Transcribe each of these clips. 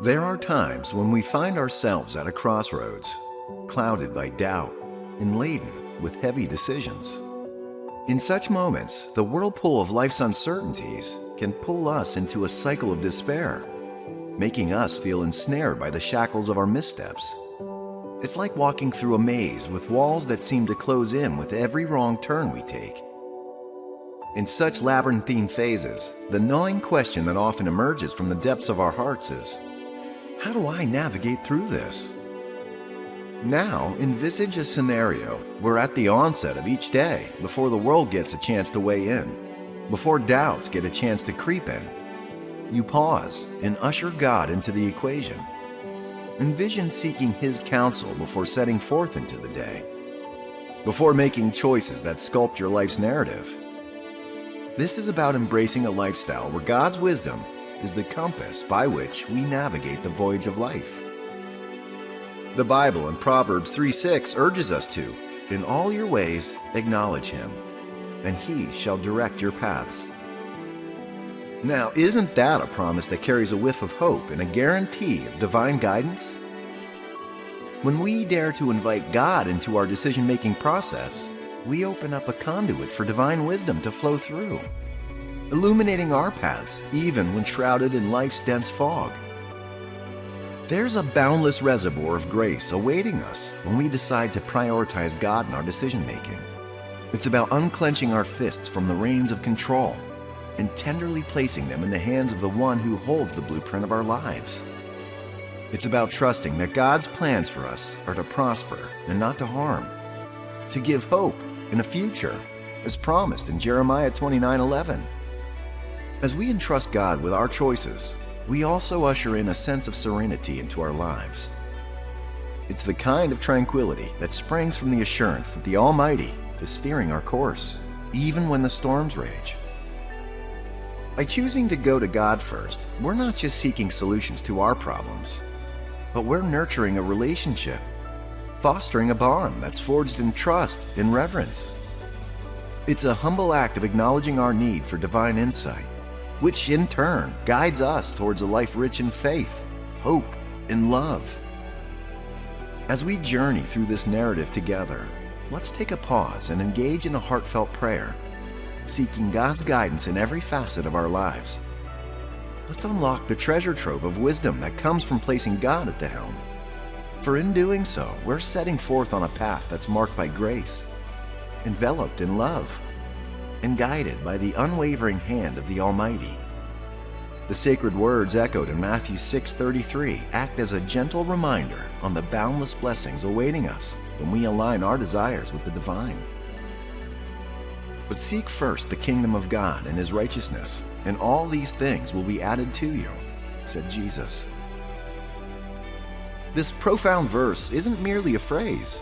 There are times when we find ourselves at a crossroads, clouded by doubt and laden with heavy decisions. In such moments, the whirlpool of life's uncertainties can pull us into a cycle of despair, making us feel ensnared by the shackles of our missteps. It's like walking through a maze with walls that seem to close in with every wrong turn we take. In such labyrinthine phases, the gnawing question that often emerges from the depths of our hearts is, how do I navigate through this? Now, envisage a scenario where at the onset of each day, before the world gets a chance to weigh in, before doubts get a chance to creep in, you pause and usher God into the equation. Envision seeking His counsel before setting forth into the day, before making choices that sculpt your life's narrative. This is about embracing a lifestyle where God's wisdom is the compass by which we navigate the voyage of life. The Bible in Proverbs 3:6 urges us to, in all your ways, acknowledge Him, and He shall direct your paths. Now, isn't that a promise that carries a whiff of hope and a guarantee of divine guidance? When we dare to invite God into our decision-making process, we open up a conduit for divine wisdom to flow through, illuminating our paths even when shrouded in life's dense fog. There's a boundless reservoir of grace awaiting us when we decide to prioritize God in our decision-making. It's about unclenching our fists from the reins of control and tenderly placing them in the hands of the one who holds the blueprint of our lives. It's about trusting that God's plans for us are to prosper and not to harm, to give hope and a future, as promised in Jeremiah 29:11. As we entrust God with our choices, we also usher in a sense of serenity into our lives. It's the kind of tranquility that springs from the assurance that the Almighty is steering our course, even when the storms rage. By choosing to go to God first, we're not just seeking solutions to our problems, but we're nurturing a relationship, fostering a bond that's forged in trust and reverence. It's a humble act of acknowledging our need for divine insight, which in turn guides us towards a life rich in faith, hope, and love. As we journey through this narrative together, let's take a pause and engage in a heartfelt prayer, seeking God's guidance in every facet of our lives. Let's unlock the treasure trove of wisdom that comes from placing God at the helm. For in doing so, we're setting forth on a path that's marked by grace, enveloped in love, and guided by the unwavering hand of the Almighty. The sacred words echoed in Matthew 6:33 act as a gentle reminder on the boundless blessings awaiting us when we align our desires with the divine. But seek first the kingdom of God and His righteousness, and all these things will be added to you, said Jesus. This profound verse isn't merely a phrase,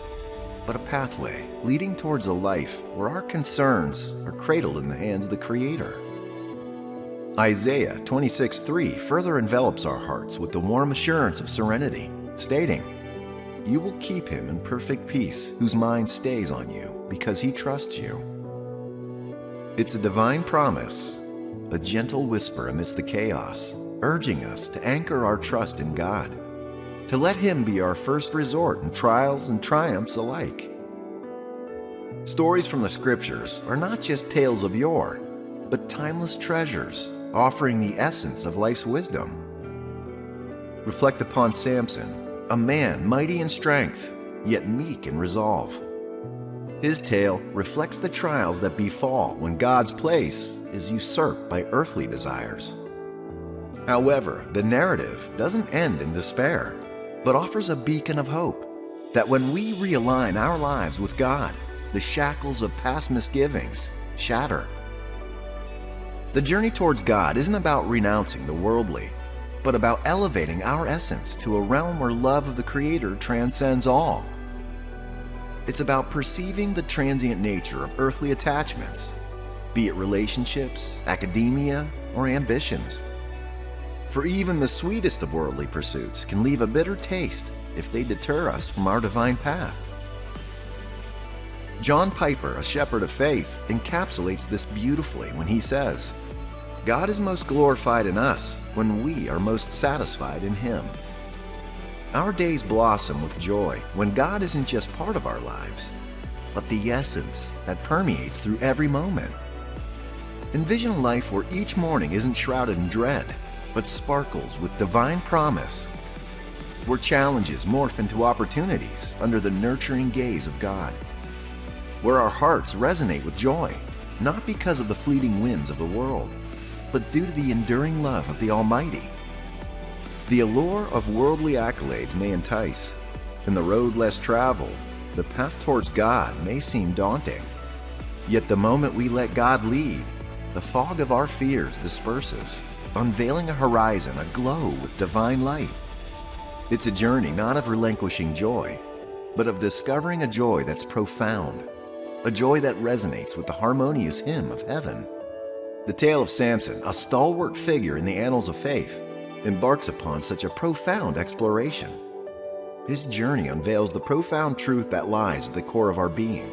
but a pathway leading towards a life where our concerns are cradled in the hands of the Creator. Isaiah 26:3 further envelops our hearts with the warm assurance of serenity, stating, "You will keep him in perfect peace whose mind stays on you, because he trusts you." It's a divine promise, a gentle whisper amidst the chaos, urging us to anchor our trust in God, to let Him be our first resort in trials and triumphs alike. Stories from the Scriptures are not just tales of yore, but timeless treasures offering the essence of life's wisdom. Reflect upon Samson, a man mighty in strength, yet meek in resolve. His tale reflects the trials that befall when God's place is usurped by earthly desires. However, the narrative doesn't end in despair, but offers a beacon of hope that when we realign our lives with God, the shackles of past misgivings shatter. The journey towards God isn't about renouncing the worldly, but about elevating our essence to a realm where love of the Creator transcends all. It's about perceiving the transient nature of earthly attachments, be it relationships, academia, or ambitions. For even the sweetest of worldly pursuits can leave a bitter taste if they deter us from our divine path. John Piper, a shepherd of faith, encapsulates this beautifully when he says, God is most glorified in us when we are most satisfied in Him. Our days blossom with joy when God isn't just part of our lives, but the essence that permeates through every moment. Envision a life where each morning isn't shrouded in dread, but sparkles with divine promise, where challenges morph into opportunities under the nurturing gaze of God, where our hearts resonate with joy, not because of the fleeting whims of the world, but due to the enduring love of the Almighty. The allure of worldly accolades may entice, and the road less traveled, the path towards God may seem daunting. Yet the moment we let God lead, the fog of our fears disperses, unveiling a horizon aglow with divine light. It's a journey not of relinquishing joy, but of discovering a joy that's profound, a joy that resonates with the harmonious hymn of heaven. The tale of Samson, a stalwart figure in the annals of faith, embarks upon such a profound exploration. His journey unveils the profound truth that lies at the core of our being,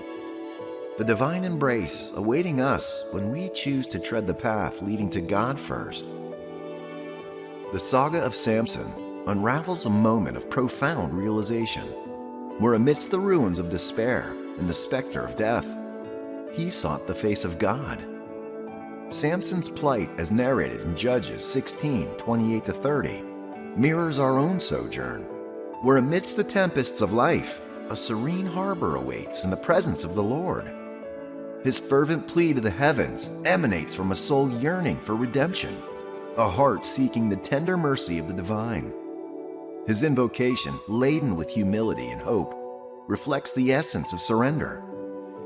the divine embrace awaiting us when we choose to tread the path leading to God first. The saga of Samson unravels a moment of profound realization, where amidst the ruins of despair and the specter of death, he sought the face of God. Samson's plight, as narrated in Judges 16:28-30, mirrors our own sojourn, where amidst the tempests of life, a serene harbor awaits in the presence of the Lord. His fervent plea to the heavens emanates from a soul yearning for redemption, a heart seeking the tender mercy of the divine. His invocation, laden with humility and hope, reflects the essence of surrender,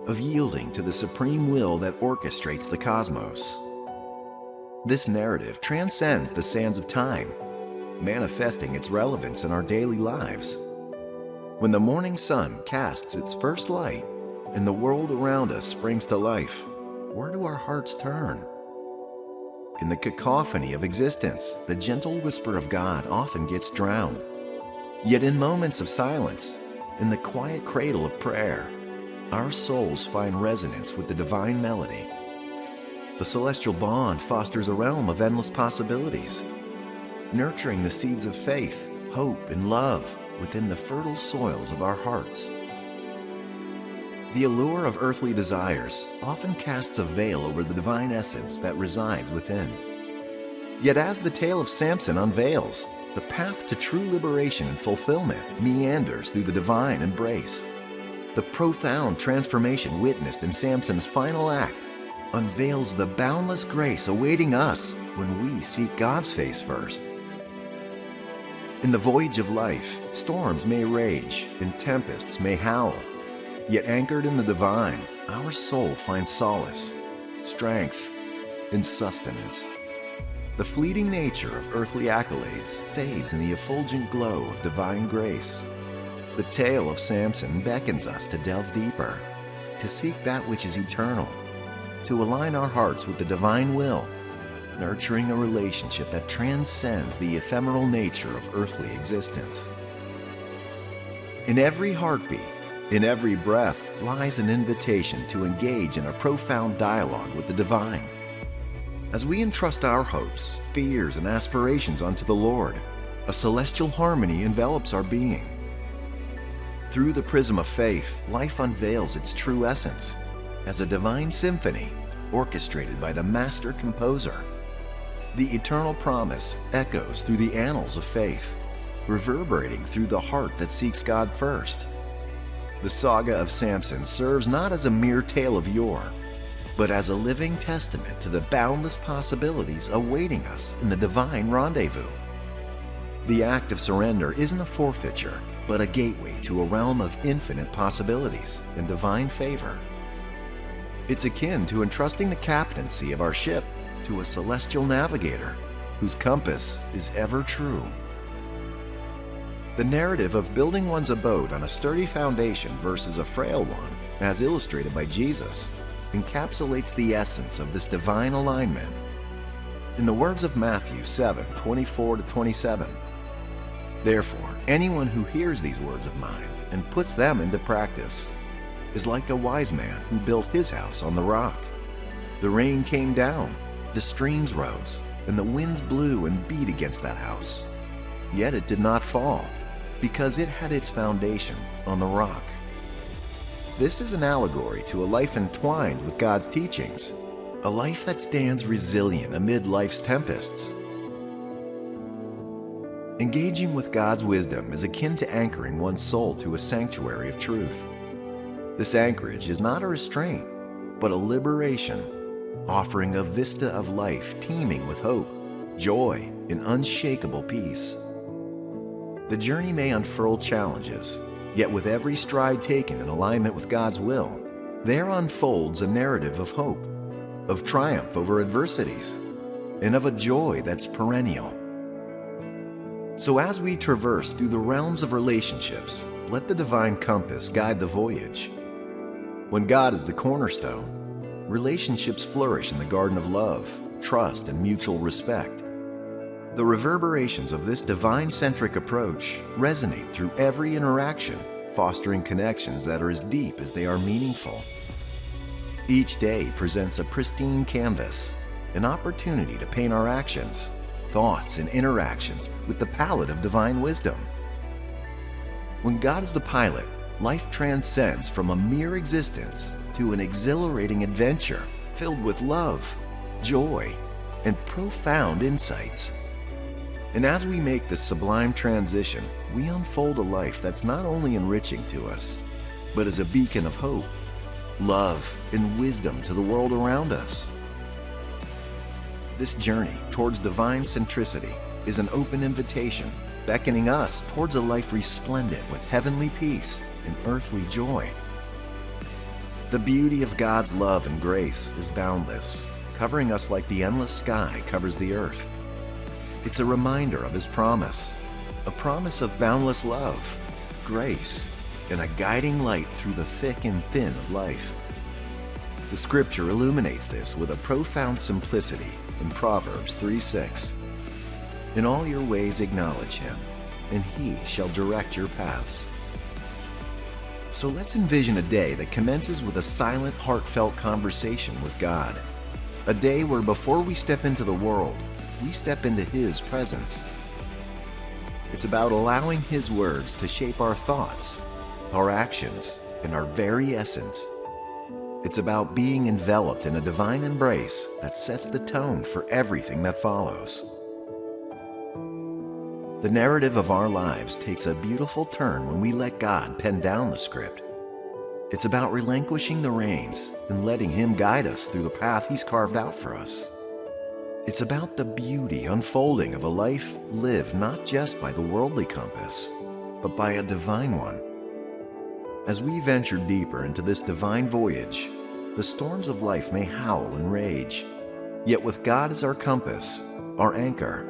of yielding to the supreme will that orchestrates the cosmos. This narrative transcends the sands of time, manifesting its relevance in our daily lives. When the morning sun casts its first light and the world around us springs to life, where do our hearts turn? In the cacophony of existence, the gentle whisper of God often gets drowned. Yet in moments of silence, in the quiet cradle of prayer, our souls find resonance with the divine melody. The celestial bond fosters a realm of endless possibilities, nurturing the seeds of faith, hope, and love within the fertile soils of our hearts. The allure of earthly desires often casts a veil over the divine essence that resides within. Yet as the tale of Samson unveils, the path to true liberation and fulfillment meanders through the divine embrace. The profound transformation witnessed in Samson's final act unveils the boundless grace awaiting us when we seek God's face first. In the voyage of life, storms may rage and tempests may howl, yet anchored in the divine, our soul finds solace, strength, and sustenance. The fleeting nature of earthly accolades fades in the effulgent glow of divine grace. The tale of Samson beckons us to delve deeper, to seek that which is eternal, to align our hearts with the divine will, nurturing a relationship that transcends the ephemeral nature of earthly existence. In every heartbeat, in every breath, lies an invitation to engage in a profound dialogue with the divine. As we entrust our hopes, fears, and aspirations unto the Lord, a celestial harmony envelops our being. Through the prism of faith, life unveils its true essence as a divine symphony orchestrated by the master composer. The eternal promise echoes through the annals of faith, reverberating through the heart that seeks God first. The saga of Samson serves not as a mere tale of yore, but as a living testament to the boundless possibilities awaiting us in the divine rendezvous. The act of surrender isn't a forfeiture, but a gateway to a realm of infinite possibilities and divine favor. It's akin to entrusting the captaincy of our ship to a celestial navigator whose compass is ever true. The narrative of building one's abode on a sturdy foundation versus a frail one, as illustrated by Jesus, encapsulates the essence of this divine alignment. In the words of Matthew 7:24-27, "Therefore, anyone who hears these words of mine and puts them into practice is like a wise man who built his house on the rock. The rain came down, The streams rose, and the winds blew and beat against that house. Yet it did not fall, because it had its foundation on the rock. This is an allegory to a life entwined with God's teachings, a life that stands resilient amid life's tempests. Engaging with God's wisdom is akin to anchoring one's soul to a sanctuary of truth. This anchorage is not a restraint, but a liberation, offering a vista of life teeming with hope, joy, and unshakable peace. The journey may unfurl challenges, yet with every stride taken in alignment with God's will, there unfolds a narrative of hope, of triumph over adversities, and of a joy that's perennial. So as we traverse through the realms of relationships, let the divine compass guide the voyage. When God is the cornerstone, relationships flourish in the garden of love, trust, and mutual respect. The reverberations of this divine-centric approach resonate through every interaction, fostering connections that are as deep as they are meaningful. Each day presents a pristine canvas, an opportunity to paint our actions, thoughts, and interactions with the palette of divine wisdom. When God is the pilot, life transcends from a mere existence to an exhilarating adventure filled with love, joy, and profound insights. And as we make this sublime transition, we unfold a life that's not only enriching to us, but is a beacon of hope, love, and wisdom to the world around us. This journey towards divine centricity is an open invitation, beckoning us towards a life resplendent with heavenly peace and earthly joy. The beauty of God's love and grace is boundless, covering us like the endless sky covers the earth. It's a reminder of His promise, a promise of boundless love, grace, and a guiding light through the thick and thin of life. The Scripture illuminates this with a profound simplicity in Proverbs 3:6. In all your ways acknowledge Him, and He shall direct your paths. So let's envision a day that commences with a silent, heartfelt conversation with God. A day where before we step into the world, we step into His presence. It's about allowing His words to shape our thoughts, our actions, and our very essence. It's about being enveloped in a divine embrace that sets the tone for everything that follows. The narrative of our lives takes a beautiful turn when we let God pen down the script. It's about relinquishing the reins and letting Him guide us through the path He's carved out for us. It's about the beauty unfolding of a life lived not just by the worldly compass, but by a divine one. As we venture deeper into this divine voyage, the storms of life may howl and rage. Yet with God as our compass, our anchor,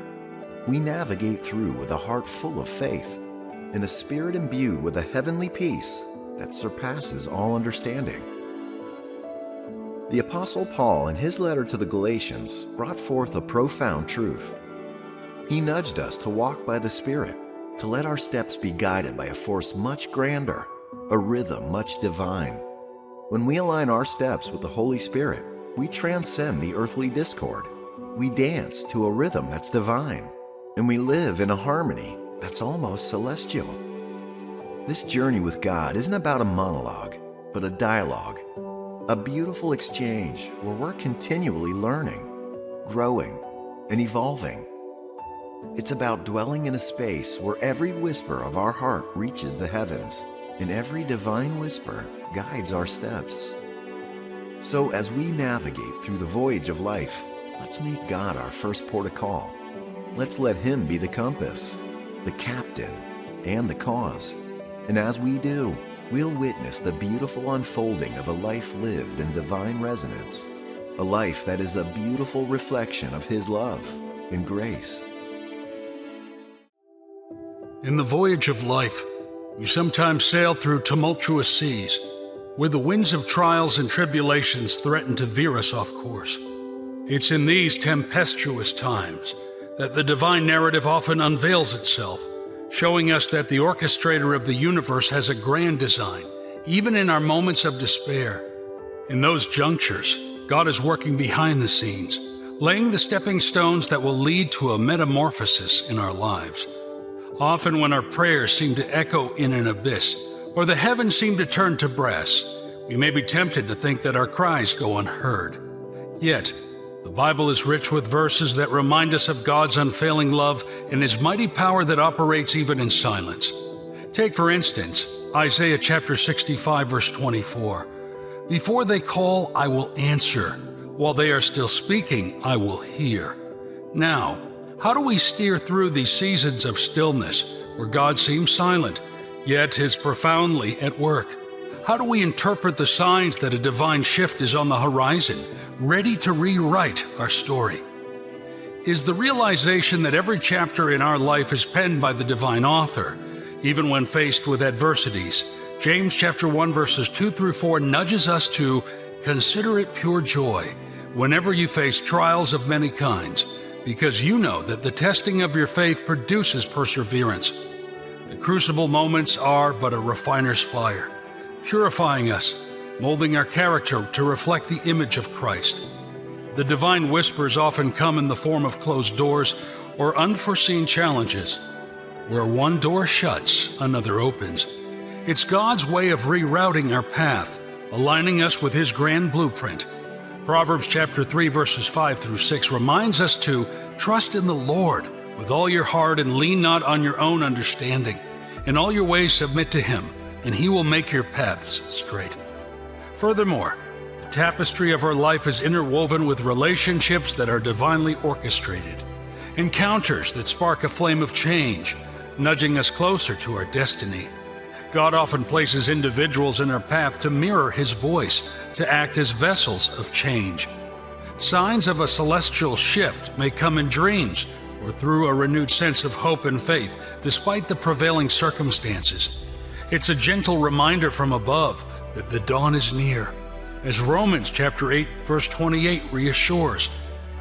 we navigate through with a heart full of faith and a spirit imbued with a heavenly peace that surpasses all understanding. The Apostle Paul, in his letter to the Galatians, brought forth a profound truth. He nudged us to walk by the Spirit, to let our steps be guided by a force much grander, a rhythm much divine. When we align our steps with the Holy Spirit, we transcend the earthly discord. We dance to a rhythm that's divine, and we live in a harmony that's almost celestial. This journey with God isn't about a monologue, but a dialogue, a beautiful exchange where we're continually learning, growing, and evolving. It's about dwelling in a space where every whisper of our heart reaches the heavens, and every divine whisper guides our steps. So as we navigate through the voyage of life, let's make God our first port of call. Let's let Him be the compass, the captain, and the cause. And as we do, we'll witness the beautiful unfolding of a life lived in divine resonance, a life that is a beautiful reflection of His love and grace. In the voyage of life, we sometimes sail through tumultuous seas, where the winds of trials and tribulations threaten to veer us off course. It's in these tempestuous times that the divine narrative often unveils itself, showing us that the orchestrator of the universe has a grand design, even in our moments of despair. In those junctures, God is working behind the scenes, laying the stepping stones that will lead to a metamorphosis in our lives. Often when our prayers seem to echo in an abyss, or the heavens seem to turn to brass, we may be tempted to think that our cries go unheard. Yet, the Bible is rich with verses that remind us of God's unfailing love and His mighty power that operates even in silence. Take, for instance, Isaiah chapter 65, verse 24. Before they call, I will answer. While they are still speaking, I will hear. Now, how do we steer through these seasons of stillness where God seems silent, yet is profoundly at work? How do we interpret the signs that a divine shift is on the horizon, ready to rewrite our story? Is the realization that every chapter in our life is penned by the divine author, even when faced with adversities? James chapter 1 verses 2 through 4 nudges us to consider it pure joy whenever you face trials of many kinds, because you know that the testing of your faith produces perseverance. The crucible moments are but a refiner's fire, purifying us, molding our character to reflect the image of Christ. The divine whispers often come in the form of closed doors or unforeseen challenges. Where one door shuts, another opens. It's God's way of rerouting our path, aligning us with His grand blueprint. Proverbs chapter 3 verses 5 through 6 reminds us to trust in the Lord with all your heart and lean not on your own understanding. In all your ways submit to Him, and He will make your paths straight. Furthermore, the tapestry of our life is interwoven with relationships that are divinely orchestrated, encounters that spark a flame of change, nudging us closer to our destiny. God often places individuals in our path to mirror His voice, to act as vessels of change. Signs of a celestial shift may come in dreams or through a renewed sense of hope and faith, despite the prevailing circumstances. It's a gentle reminder from above that the dawn is near, as Romans chapter 8 verse 28 reassures.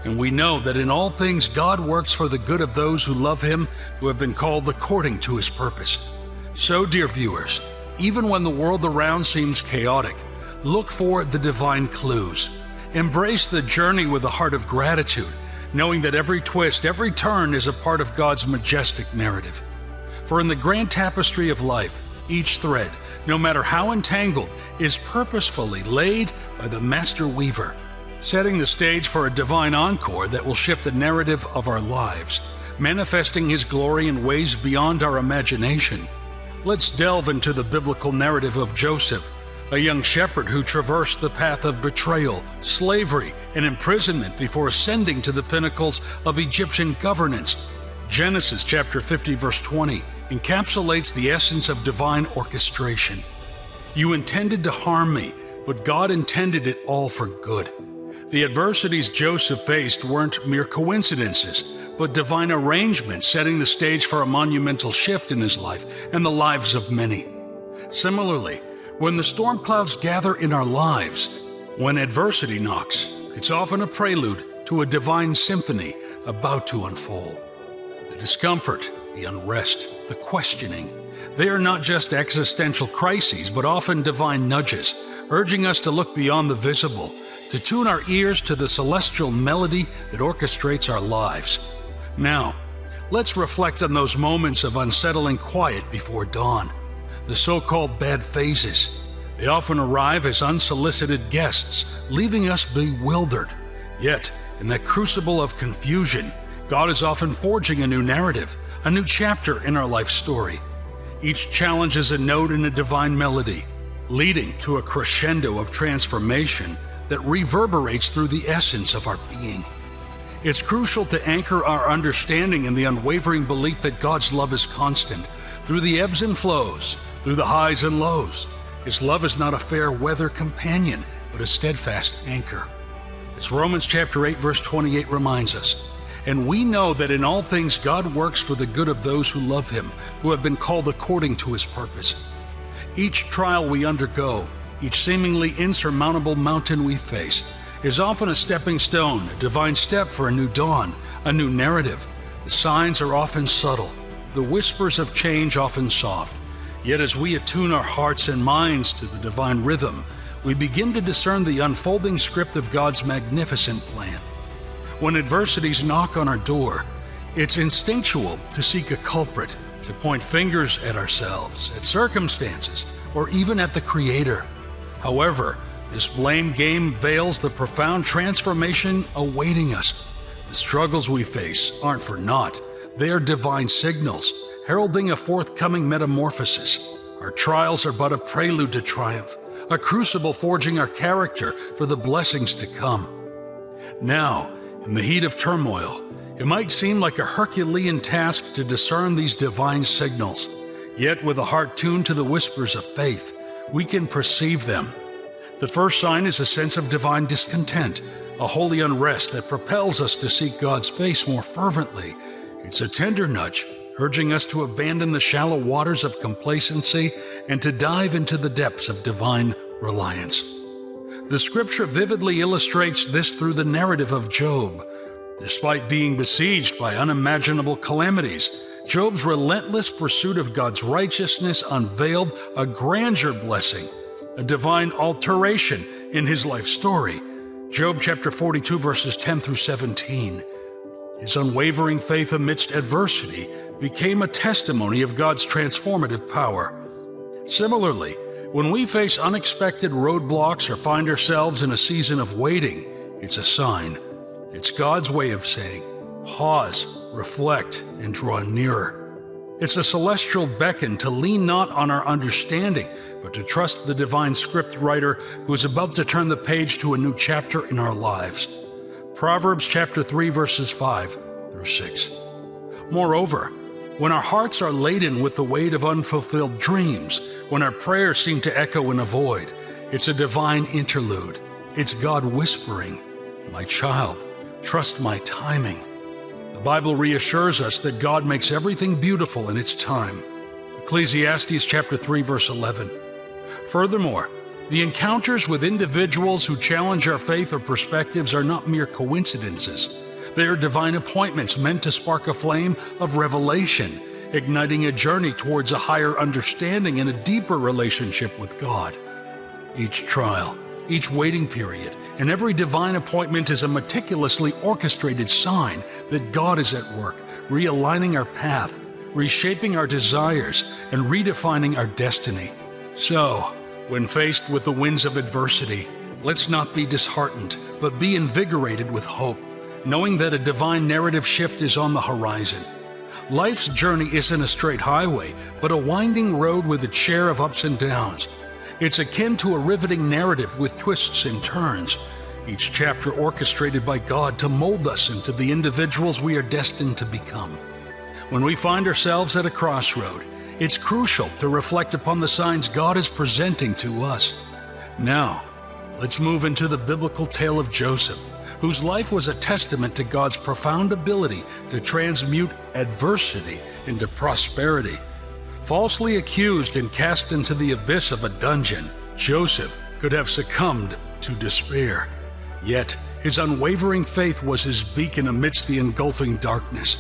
And we know that in all things God works for the good of those who love Him, who have been called according to His purpose. So, dear viewers, even when the world around seems chaotic, look for the divine clues. Embrace the journey with a heart of gratitude, knowing that every twist, every turn is a part of God's majestic narrative. For in the grand tapestry of life, each thread, no matter how entangled, is purposefully laid by the master weaver, setting the stage for a divine encore that will shift the narrative of our lives, manifesting His glory in ways beyond our imagination. Let's delve into the biblical narrative of Joseph, a young shepherd who traversed the path of betrayal, slavery, and imprisonment before ascending to the pinnacles of Egyptian governance. Genesis chapter 50 verse 20 encapsulates the essence of divine orchestration. You intended to harm me, but God intended it all for good. The adversities Joseph faced weren't mere coincidences, but divine arrangements setting the stage for a monumental shift in his life and the lives of many. Similarly, when the storm clouds gather in our lives, when adversity knocks, it's often a prelude to a divine symphony about to unfold. The discomfort, the unrest, the questioning, they are not just existential crises, but often divine nudges, urging us to look beyond the visible, to tune our ears to the celestial melody that orchestrates our lives. Now, let's reflect on those moments of unsettling quiet before dawn, the so-called bad phases. They often arrive as unsolicited guests, leaving us bewildered. Yet, in that crucible of confusion, God is often forging a new narrative, a new chapter in our life story. Each challenge is a note in a divine melody, leading to a crescendo of transformation that reverberates through the essence of our being. It's crucial to anchor our understanding in the unwavering belief that God's love is constant, through the ebbs and flows, through the highs and lows. His love is not a fair weather companion, but a steadfast anchor. As Romans chapter 8 verse 28 reminds us, and we know that in all things God works for the good of those who love Him, who have been called according to His purpose. Each trial we undergo, each seemingly insurmountable mountain we face, is often a stepping stone, a divine step for a new dawn, a new narrative. The signs are often subtle, the whispers of change often soft. Yet as we attune our hearts and minds to the divine rhythm, we begin to discern the unfolding script of God's magnificent plan. When adversities knock on our door, it's instinctual to seek a culprit, to point fingers at ourselves, at circumstances, or even at the Creator. However, this blame game veils the profound transformation awaiting us. The struggles we face aren't for naught. They are divine signals, heralding a forthcoming metamorphosis. Our trials are but a prelude to triumph, a crucible forging our character for the blessings to come. Now, in the heat of turmoil, it might seem like a Herculean task to discern these divine signals. Yet with a heart tuned to the whispers of faith, we can perceive them. The first sign is a sense of divine discontent, a holy unrest that propels us to seek God's face more fervently. It's a tender nudge, urging us to abandon the shallow waters of complacency and to dive into the depths of divine reliance. The scripture vividly illustrates this through the narrative of Job. Despite being besieged by unimaginable calamities, Job's relentless pursuit of God's righteousness unveiled a grandeur blessing, a divine alteration in his life story. Job chapter 42 verses 10 through 17. His unwavering faith amidst adversity became a testimony of God's transformative power. Similarly, when we face unexpected roadblocks or find ourselves in a season of waiting, it's a sign. It's God's way of saying, pause, reflect, and draw nearer. It's a celestial beckon to lean not on our understanding, but to trust the divine script writer who is about to turn the page to a new chapter in our lives. Proverbs chapter 3 verses 5 through 6. Moreover, when our hearts are laden with the weight of unfulfilled dreams, when our prayers seem to echo in a void, it's a divine interlude. It's God whispering, "My child, trust my timing." The Bible reassures us that God makes everything beautiful in its time. Ecclesiastes chapter 3 verse 11. Furthermore, the encounters with individuals who challenge our faith or perspectives are not mere coincidences. They are divine appointments meant to spark a flame of revelation, igniting a journey towards a higher understanding and a deeper relationship with God. Each trial, each waiting period, and every divine appointment is a meticulously orchestrated sign that God is at work, realigning our path, reshaping our desires, and redefining our destiny. So, when faced with the winds of adversity, let's not be disheartened, but be invigorated with hope, knowing that a divine narrative shift is on the horizon. Life's journey isn't a straight highway, but a winding road with its share of ups and downs. It's akin to a riveting narrative with twists and turns, each chapter orchestrated by God to mold us into the individuals we are destined to become. When we find ourselves at a crossroad, it's crucial to reflect upon the signs God is presenting to us. Now, let's move into the biblical tale of Joseph, whose life was a testament to God's profound ability to transmute adversity into prosperity. Falsely accused and cast into the abyss of a dungeon, Joseph could have succumbed to despair. Yet, his unwavering faith was his beacon amidst the engulfing darkness.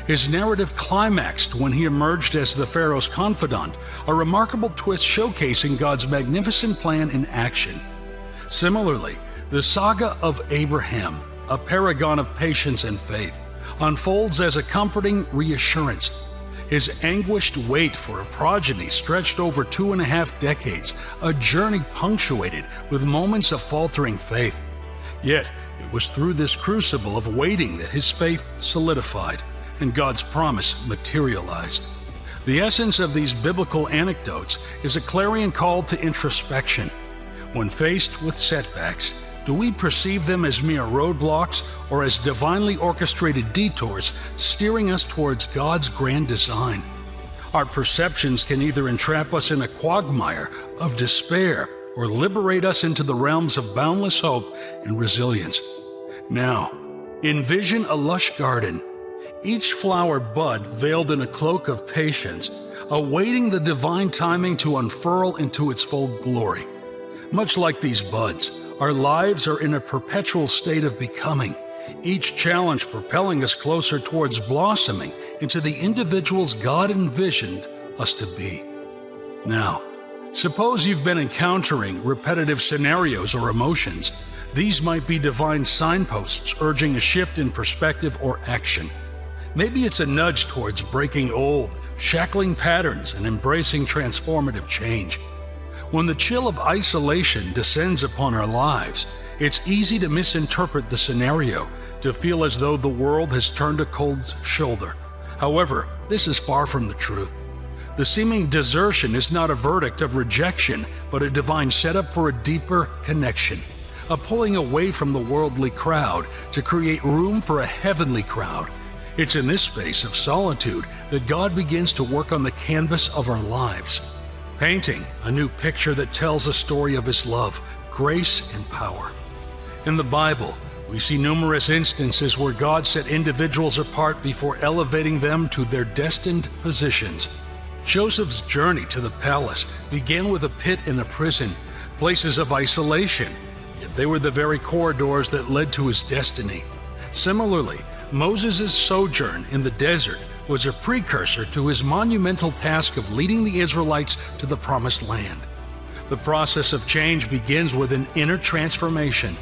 His narrative climaxed when he emerged as the Pharaoh's confidant, a remarkable twist showcasing God's magnificent plan in action. Similarly, the saga of Abraham, a paragon of patience and faith, unfolds as a comforting reassurance. His anguished wait for a progeny stretched over 2.5 decades, a journey punctuated with moments of faltering faith. Yet, it was through this crucible of waiting that his faith solidified and God's promise materialized. The essence of these biblical anecdotes is a clarion call to introspection. When faced with setbacks, do we perceive them as mere roadblocks or as divinely orchestrated detours steering us towards God's grand design? Our perceptions can either entrap us in a quagmire of despair or liberate us into the realms of boundless hope and resilience. Now, envision a lush garden, each flower bud veiled in a cloak of patience, awaiting the divine timing to unfurl into its full glory. Much like these buds, our lives are in a perpetual state of becoming, each challenge propelling us closer towards blossoming into the individuals God envisioned us to be. Now, suppose you've been encountering repetitive scenarios or emotions. These might be divine signposts urging a shift in perspective or action. Maybe it's a nudge towards breaking old, shackling patterns and embracing transformative change. When the chill of isolation descends upon our lives, it's easy to misinterpret the scenario, to feel as though the world has turned a cold shoulder. However, this is far from the truth. The seeming desertion is not a verdict of rejection, but a divine setup for a deeper connection, a pulling away from the worldly crowd to create room for a heavenly crowd. It's in this space of solitude that God begins to work on the canvas of our lives, painting a new picture that tells a story of His love, grace, and power. In the Bible, we see numerous instances where God set individuals apart before elevating them to their destined positions. Joseph's journey to the palace began with a pit and a prison, places of isolation, yet they were the very corridors that led to his destiny. Similarly, Moses' sojourn in the desert was a precursor to his monumental task of leading the Israelites to the Promised Land. The process of change begins with an inner transformation.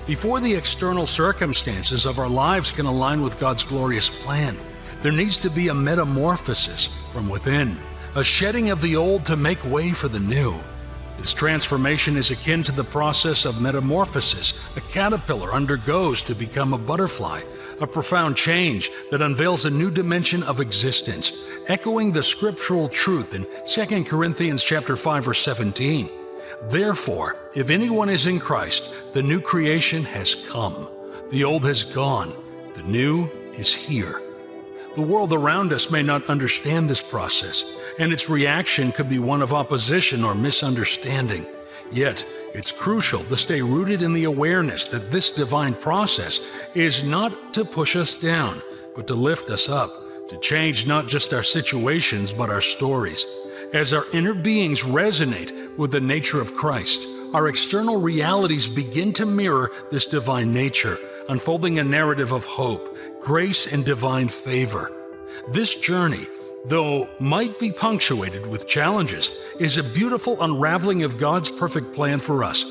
Before the external circumstances of our lives can align with God's glorious plan, there needs to be a metamorphosis from within, a shedding of the old to make way for the new. This transformation is akin to the process of metamorphosis a caterpillar undergoes to become a butterfly, a profound change that unveils a new dimension of existence, echoing the scriptural truth in 2 Corinthians chapter 5 verse 17. Therefore, if anyone is in Christ, the new creation has come. The old has gone, the new is here. The world around us may not understand this process, and its reaction could be one of opposition or misunderstanding. Yet, it's crucial to stay rooted in the awareness that this divine process is not to push us down, but to lift us up, to change not just our situations, but our stories. As our inner beings resonate with the nature of Christ, our external realities begin to mirror this divine nature, unfolding a narrative of hope, grace, and divine favor. This journey, though might be punctuated with challenges, is a beautiful unraveling of God's perfect plan for us.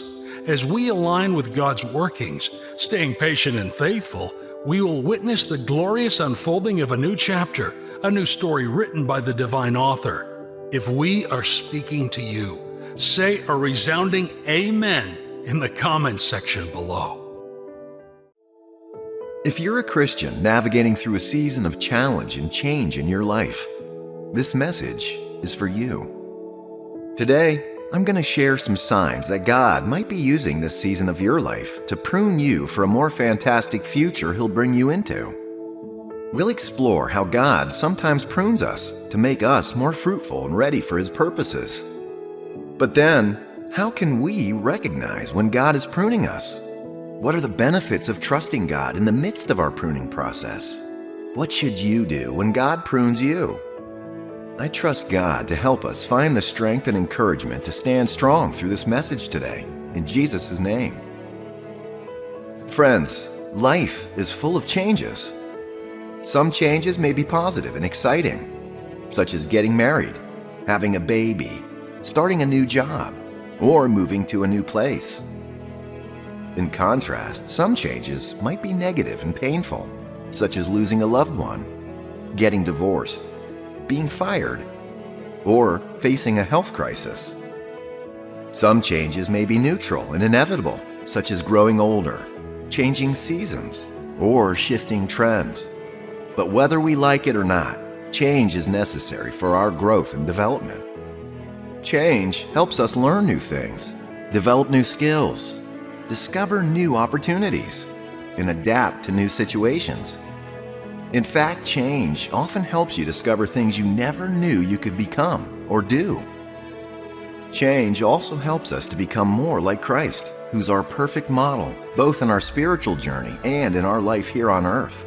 As we align with God's workings, staying patient and faithful, we will witness the glorious unfolding of a new chapter, a new story written by the divine author. If we are speaking to you, say a resounding amen in the comments section below. If you're a Christian navigating through a season of challenge and change in your life, this message is for you. Today, I'm going to share some signs that God might be using this season of your life to prune you for a more fantastic future He'll bring you into. We'll explore how God sometimes prunes us to make us more fruitful and ready for His purposes. But then, how can we recognize when God is pruning us? What are the benefits of trusting God in the midst of our pruning process? What should you do when God prunes you? I trust God to help us find the strength and encouragement to stand strong through this message today, in Jesus' name. Friends, life is full of changes. Some changes may be positive and exciting, such as getting married, having a baby, starting a new job, or moving to a new place. In contrast, some changes might be negative and painful, such as losing a loved one, getting divorced, being fired, or facing a health crisis. Some changes may be neutral and inevitable, such as growing older, changing seasons, or shifting trends. But whether we like it or not, change is necessary for our growth and development. Change helps us learn new things, develop new skills, discover new opportunities, and adapt to new situations. In fact, change often helps you discover things you never knew you could become or do. Change also helps us to become more like Christ, who's our perfect model, both in our spiritual journey and in our life here on earth.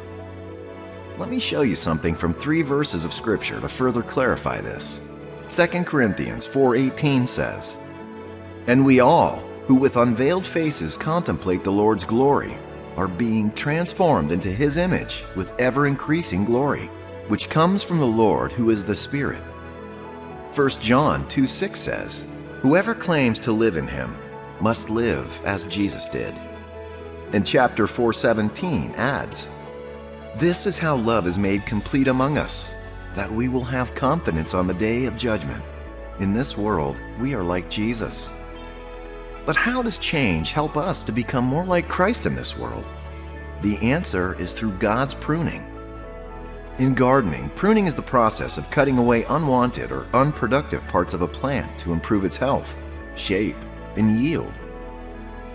Let me show you something from 3 verses of Scripture to further clarify this. 2 Corinthians 4:18 says, "And we all, who with unveiled faces contemplate the Lord's glory, are being transformed into His image with ever-increasing glory, which comes from the Lord who is the Spirit." 1 John 2:6 says, "Whoever claims to live in Him must live as Jesus did." And chapter 4:17 adds, "This is how love is made complete among us, that we will have confidence on the day of judgment. In this world, we are like Jesus." But how does change help us to become more like Christ in this world? The answer is through God's pruning. In gardening, pruning is the process of cutting away unwanted or unproductive parts of a plant to improve its health, shape, and yield.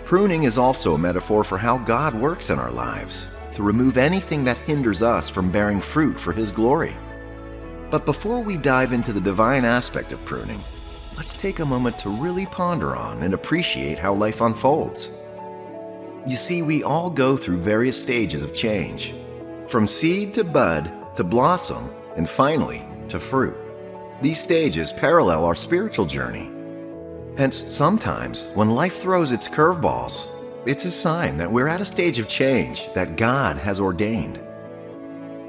Pruning is also a metaphor for how God works in our lives, to remove anything that hinders us from bearing fruit for His glory. But before we dive into the divine aspect of pruning, let's take a moment to really ponder on and appreciate how life unfolds. You see, we all go through various stages of change, from seed to bud to blossom, and finally to fruit. These stages parallel our spiritual journey. Hence, sometimes when life throws its curveballs, it's a sign that we're at a stage of change that God has ordained.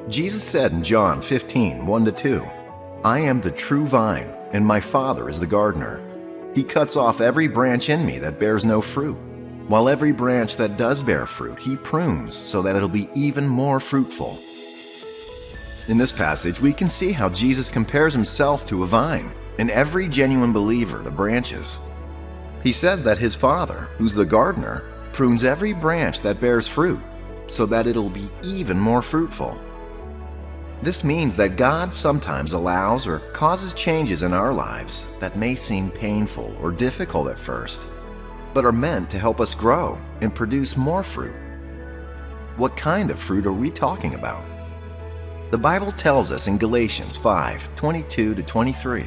Jesus said in John 15:1-2, "I am the true vine, and my Father is the gardener. He cuts off every branch in me that bears no fruit, while every branch that does bear fruit He prunes so that it'll be even more fruitful." In this passage, we can see how Jesus compares Himself to a vine, and every genuine believer to branches. He says that His Father, who's the gardener, prunes every branch that bears fruit so that it'll be even more fruitful. This means that God sometimes allows or causes changes in our lives that may seem painful or difficult at first, but are meant to help us grow and produce more fruit. What kind of fruit are we talking about? The Bible tells us in Galatians 5:22-23,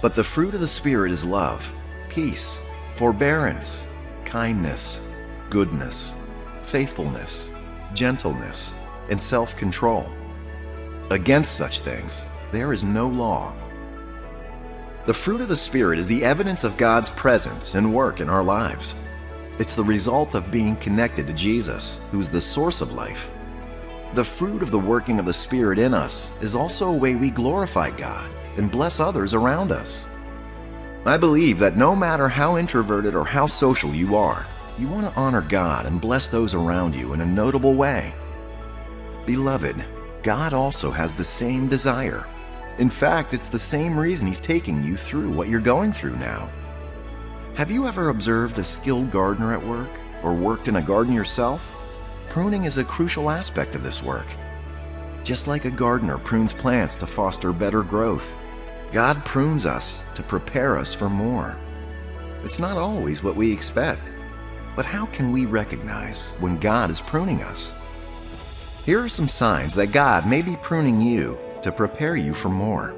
"But the fruit of the Spirit is love, peace, forbearance, kindness, goodness, faithfulness, gentleness, and self-control. Against such things there is no law." The fruit of the Spirit is the evidence of God's presence and work in our lives. It's the result of being connected to Jesus, who's the source of life. The fruit of the working of the Spirit in us is also a way we glorify God and bless others around us. I believe that no matter how introverted or how social you are, you want to honor God and bless those around you in a notable way. Beloved, God also has the same desire. In fact, it's the same reason He's taking you through what you're going through now. Have you ever observed a skilled gardener at work or worked in a garden yourself? Pruning is a crucial aspect of this work. Just like a gardener prunes plants to foster better growth, God prunes us to prepare us for more. It's not always what we expect, but how can we recognize when God is pruning us? Here are some signs that God may be pruning you to prepare you for more.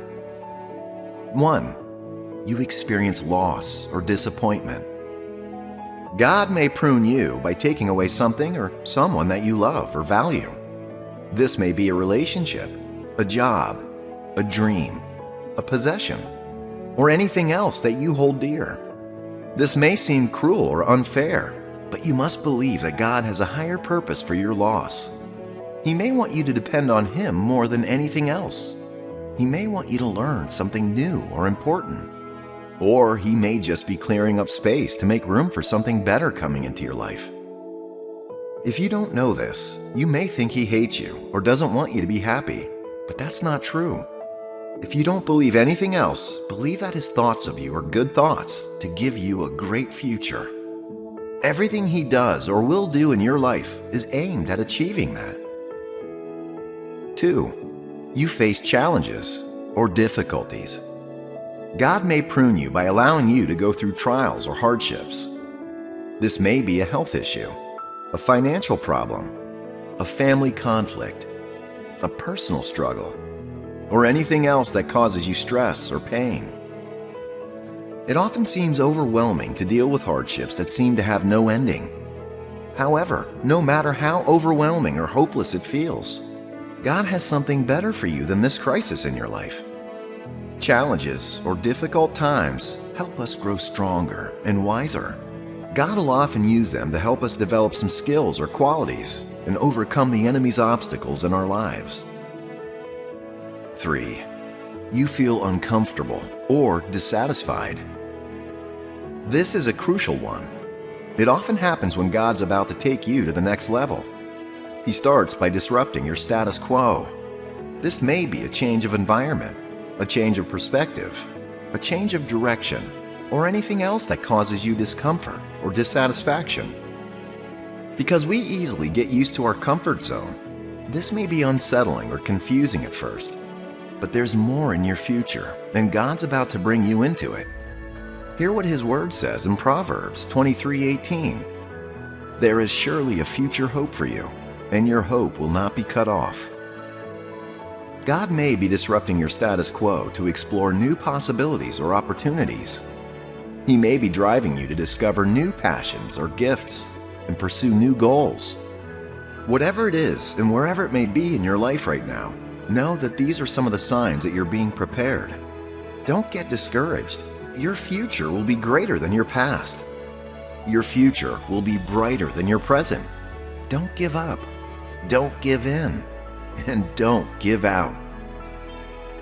1. You experience loss or disappointment. God may prune you by taking away something or someone that you love or value. This may be a relationship, a job, a dream, a possession, or anything else that you hold dear. This may seem cruel or unfair, but you must believe that God has a higher purpose for your loss. He may want you to depend on Him more than anything else. He may want you to learn something new or important. Or He may just be clearing up space to make room for something better coming into your life. If you don't know this, you may think He hates you or doesn't want you to be happy, but that's not true. If you don't believe anything else, believe that His thoughts of you are good thoughts to give you a great future. Everything He does or will do in your life is aimed at achieving that. 2. You face challenges or difficulties. God may prune you by allowing you to go through trials or hardships. This may be a health issue, a financial problem, a family conflict, a personal struggle, or anything else that causes you stress or pain. It often seems overwhelming to deal with hardships that seem to have no ending. However, no matter how overwhelming or hopeless it feels, God has something better for you than this crisis in your life. Challenges or difficult times help us grow stronger and wiser. God will often use them to help us develop some skills or qualities and overcome the enemy's obstacles in our lives. 3. You feel uncomfortable or dissatisfied. This is a crucial one. It often happens when God's about to take you to the next level. He starts by disrupting your status quo. This may be a change of environment, a change of perspective, a change of direction, or anything else that causes you discomfort or dissatisfaction. Because we easily get used to our comfort zone, this may be unsettling or confusing at first. But there's more in your future, and God's about to bring you into it. Hear what His Word says in Proverbs 23:18. There is surely a future hope for you, and your hope will not be cut off. God may be disrupting your status quo to explore new possibilities or opportunities. He may be driving you to discover new passions or gifts and pursue new goals. Whatever it is and wherever it may be in your life right now, know that these are some of the signs that you're being prepared. Don't get discouraged. Your future will be greater than your past. Your future will be brighter than your present. Don't give up. Don't give in. And don't give out.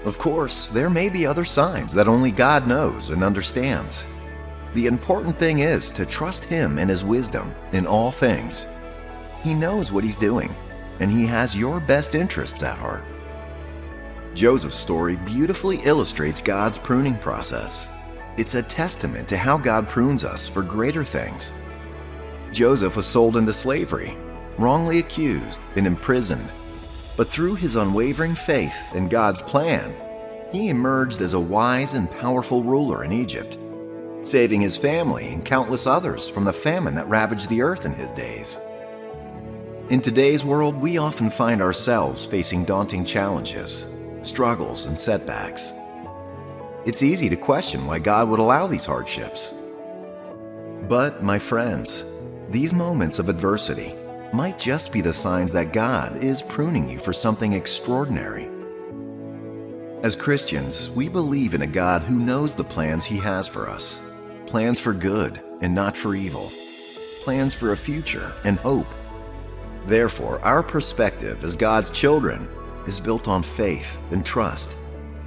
Of course, there may be other signs that only God knows and understands. The important thing is to trust Him and His wisdom in all things. He knows what He's doing, and He has your best interests at heart. Joseph's story beautifully illustrates God's pruning process. It's a testament to how God prunes us for greater things. Joseph was sold into slavery, wrongly accused and imprisoned. But through his unwavering faith in God's plan, he emerged as a wise and powerful ruler in Egypt, saving his family and countless others from the famine that ravaged the earth in his days. In today's world, we often find ourselves facing daunting challenges, struggles, and setbacks. It's easy to question why God would allow these hardships. But, my friends, these moments of adversity might just be the signs that God is pruning you for something extraordinary. As Christians, we believe in a God who knows the plans He has for us, plans for good and not for evil, plans for a future and hope. Therefore, our perspective as God's children is built on faith and trust,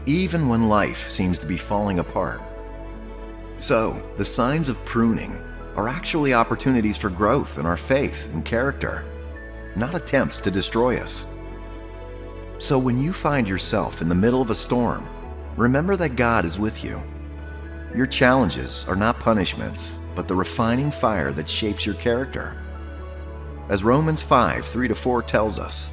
even when life seems to be falling apart. So, the signs of pruning are actually opportunities for growth in our faith and character, not attempts to destroy us. So when you find yourself in the middle of a storm, remember that God is with you. Your challenges are not punishments, but the refining fire that shapes your character. As Romans 5:3-4 tells us,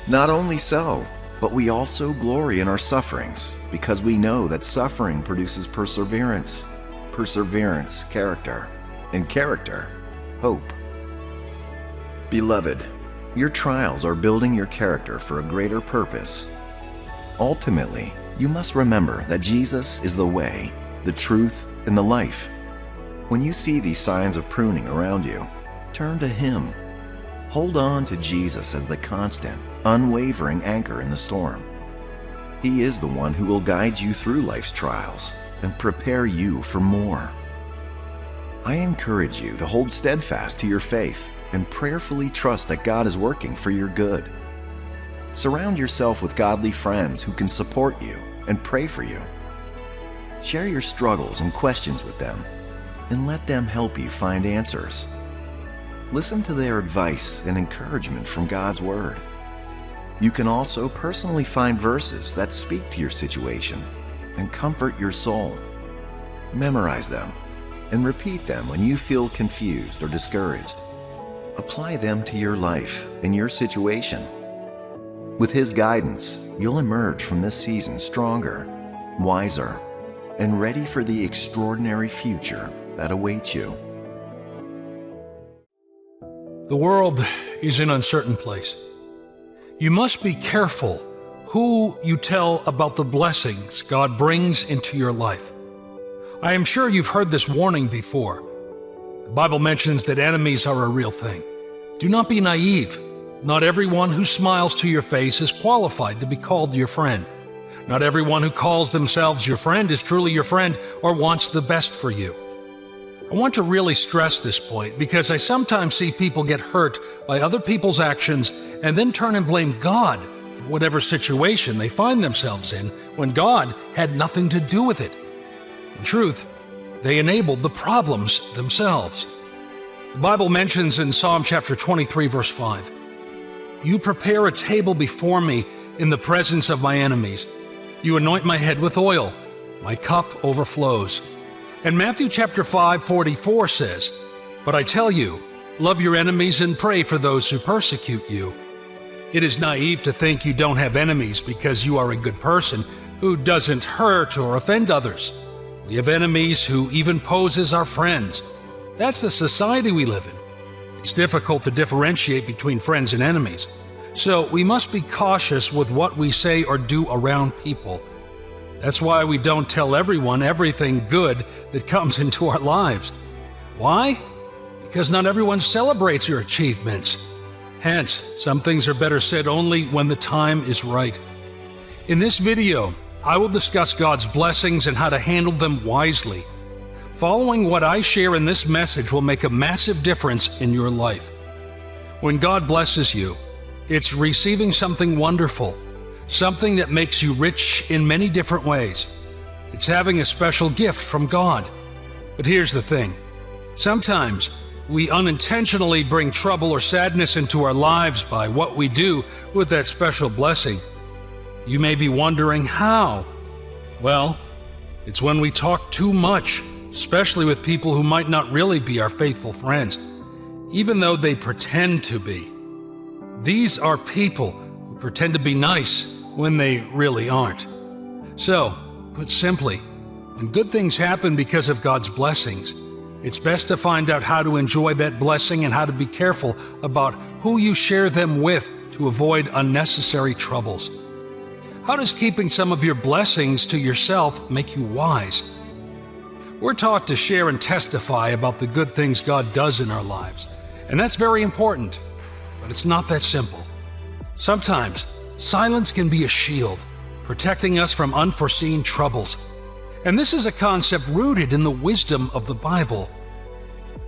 not only so, but we also glory in our sufferings, because we know that suffering produces perseverance, perseverance, character, and character, hope. Beloved, your trials are building your character for a greater purpose. Ultimately, you must remember that Jesus is the way, the truth, and the life. When you see these signs of pruning around you, turn to Him. Hold on to Jesus as the constant, unwavering anchor in the storm. He is the one who will guide you through life's trials and prepare you for more. I encourage you to hold steadfast to your faith and prayerfully trust that God is working for your good. Surround yourself with godly friends who can support you and pray for you. Share your struggles and questions with them, and let them help you find answers. Listen to their advice and encouragement from God's Word. You can also personally find verses that speak to your situation and comfort your soul. Memorize them and repeat them when you feel confused or discouraged. Apply them to your life and your situation. With His guidance, you'll emerge from this season stronger, wiser, and ready for the extraordinary future that awaits you. The world is an uncertain place. You must be careful who you tell about the blessings God brings into your life. I am sure you've heard this warning before. The Bible mentions that enemies are a real thing. Do not be naive. Not everyone who smiles to your face is qualified to be called your friend. Not everyone who calls themselves your friend is truly your friend or wants the best for you. I want to really stress this point because I sometimes see people get hurt by other people's actions and then turn and blame God for whatever situation they find themselves in when God had nothing to do with it. In truth, they enabled the problems themselves. The Bible mentions in Psalm chapter 23, verse 5, "You prepare a table before me in the presence of my enemies. You anoint my head with oil. My cup overflows." And Matthew chapter 5:44 says, "But I tell you, love your enemies and pray for those who persecute you." It is naive to think you don't have enemies because you are a good person who doesn't hurt or offend others. We have enemies who even pose as our friends. That's the society we live in. It's difficult to differentiate between friends and enemies. So we must be cautious with what we say or do around people. That's why we don't tell everyone everything good that comes into our lives. Why? Because not everyone celebrates your achievements. Hence, some things are better said only when the time is right. In this video, I will discuss God's blessings and how to handle them wisely. Following what I share in this message will make a massive difference in your life. When God blesses you, it's receiving something wonderful, something that makes you rich in many different ways. It's having a special gift from God. But here's the thing. Sometimes we unintentionally bring trouble or sadness into our lives by what we do with that special blessing. You may be wondering how. Well, it's when we talk too much, especially with people who might not really be our faithful friends, even though they pretend to be. These are people who pretend to be nice when they really aren't. So, put simply, when good things happen because of God's blessings, it's best to find out how to enjoy that blessing and how to be careful about who you share them with to avoid unnecessary troubles. How does keeping some of your blessings to yourself make you wise? We're taught to share and testify about the good things God does in our lives, and that's very important, but it's not that simple. Sometimes, silence can be a shield, protecting us from unforeseen troubles. And this is a concept rooted in the wisdom of the Bible.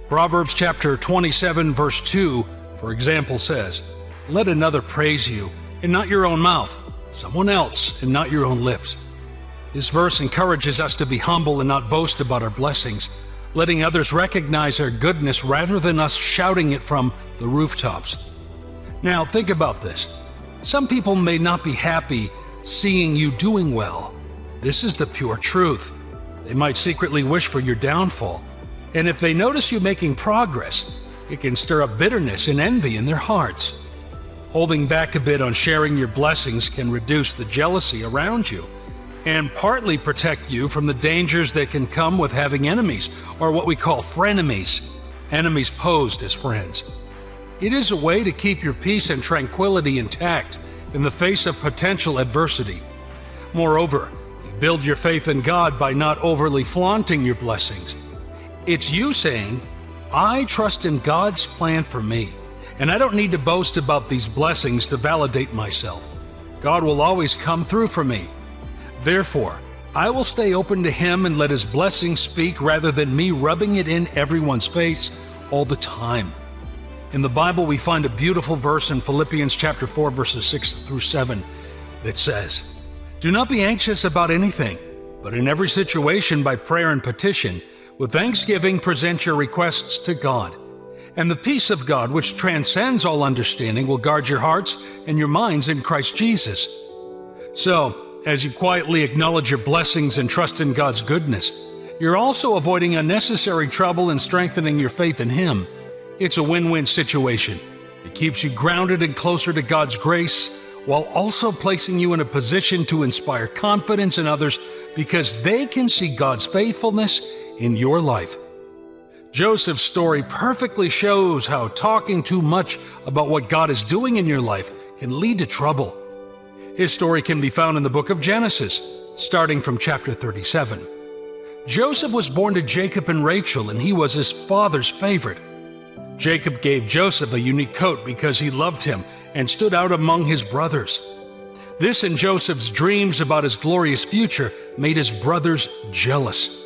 Proverbs chapter 27, verse 2, for example, says, "Let another praise you, and not your own mouth, someone else, and not your own lips." This verse encourages us to be humble and not boast about our blessings, letting others recognize our goodness rather than us shouting it from the rooftops. Now, think about this. Some people may not be happy seeing you doing well. This is the pure truth. They might secretly wish for your downfall. And if they notice you making progress, it can stir up bitterness and envy in their hearts. Holding back a bit on sharing your blessings can reduce the jealousy around you and partly protect you from the dangers that can come with having enemies, or what we call frenemies, enemies posed as friends. It is a way to keep your peace and tranquility intact in the face of potential adversity. Moreover, you build your faith in God by not overly flaunting your blessings. It's you saying, "I trust in God's plan for me, and I don't need to boast about these blessings to validate myself. God will always come through for me. Therefore, I will stay open to Him and let His blessings speak rather than me rubbing it in everyone's face all the time." In the Bible, we find a beautiful verse in Philippians chapter 4, verses 6 through 7 that says, "Do not be anxious about anything, but in every situation by prayer and petition, with thanksgiving present your requests to God. And the peace of God, which transcends all understanding, will guard your hearts and your minds in Christ Jesus." So, as you quietly acknowledge your blessings and trust in God's goodness, you're also avoiding unnecessary trouble and strengthening your faith in Him. It's a win-win situation. It keeps you grounded and closer to God's grace, while also placing you in a position to inspire confidence in others because they can see God's faithfulness in your life. Joseph's story perfectly shows how talking too much about what God is doing in your life can lead to trouble. His story can be found in the book of Genesis, starting from chapter 37. Joseph was born to Jacob and Rachel, and he was his father's favorite. Jacob gave Joseph a unique coat because he loved him and stood out among his brothers. This and Joseph's dreams about his glorious future made his brothers jealous.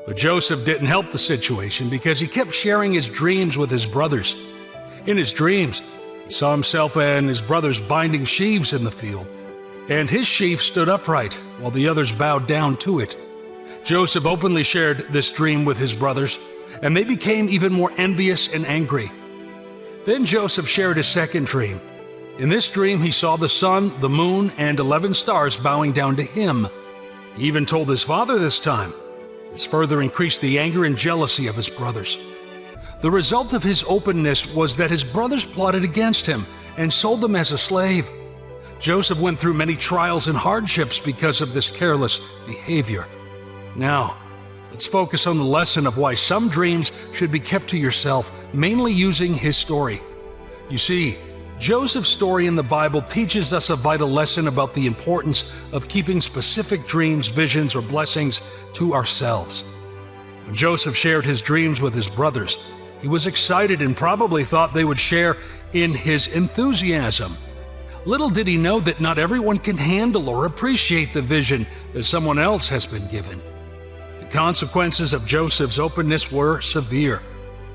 But Joseph didn't help the situation because he kept sharing his dreams with his brothers. In his dreams, he saw himself and his brothers binding sheaves in the field, and his sheaf stood upright while the others bowed down to it. Joseph openly shared this dream with his brothers, and they became even more envious and angry. Then Joseph shared his second dream. In this dream, he saw the sun, the moon, and 11 stars bowing down to him. He even told his father this time. This further increased the anger and jealousy of his brothers. The result of his openness was that his brothers plotted against him and sold him as a slave. Joseph went through many trials and hardships because of this careless behavior. Now, let's focus on the lesson of why some dreams should be kept to yourself, mainly using his story. You see, Joseph's story in the Bible teaches us a vital lesson about the importance of keeping specific dreams, visions, or blessings to ourselves. When Joseph shared his dreams with his brothers, he was excited and probably thought they would share in his enthusiasm. Little did he know that not everyone can handle or appreciate the vision that someone else has been given. The consequences of Joseph's openness were severe.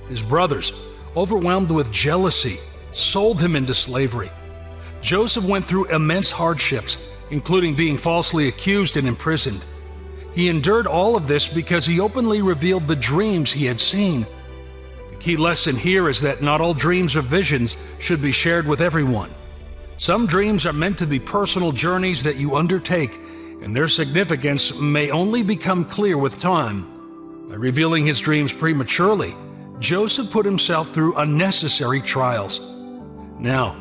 His brothers, overwhelmed with jealousy, sold him into slavery. Joseph went through immense hardships, including being falsely accused and imprisoned. He endured all of this because he openly revealed the dreams he had seen. The key lesson here is that not all dreams or visions should be shared with everyone. Some dreams are meant to be personal journeys that you undertake, and their significance may only become clear with time. By revealing his dreams prematurely, Joseph put himself through unnecessary trials. Now,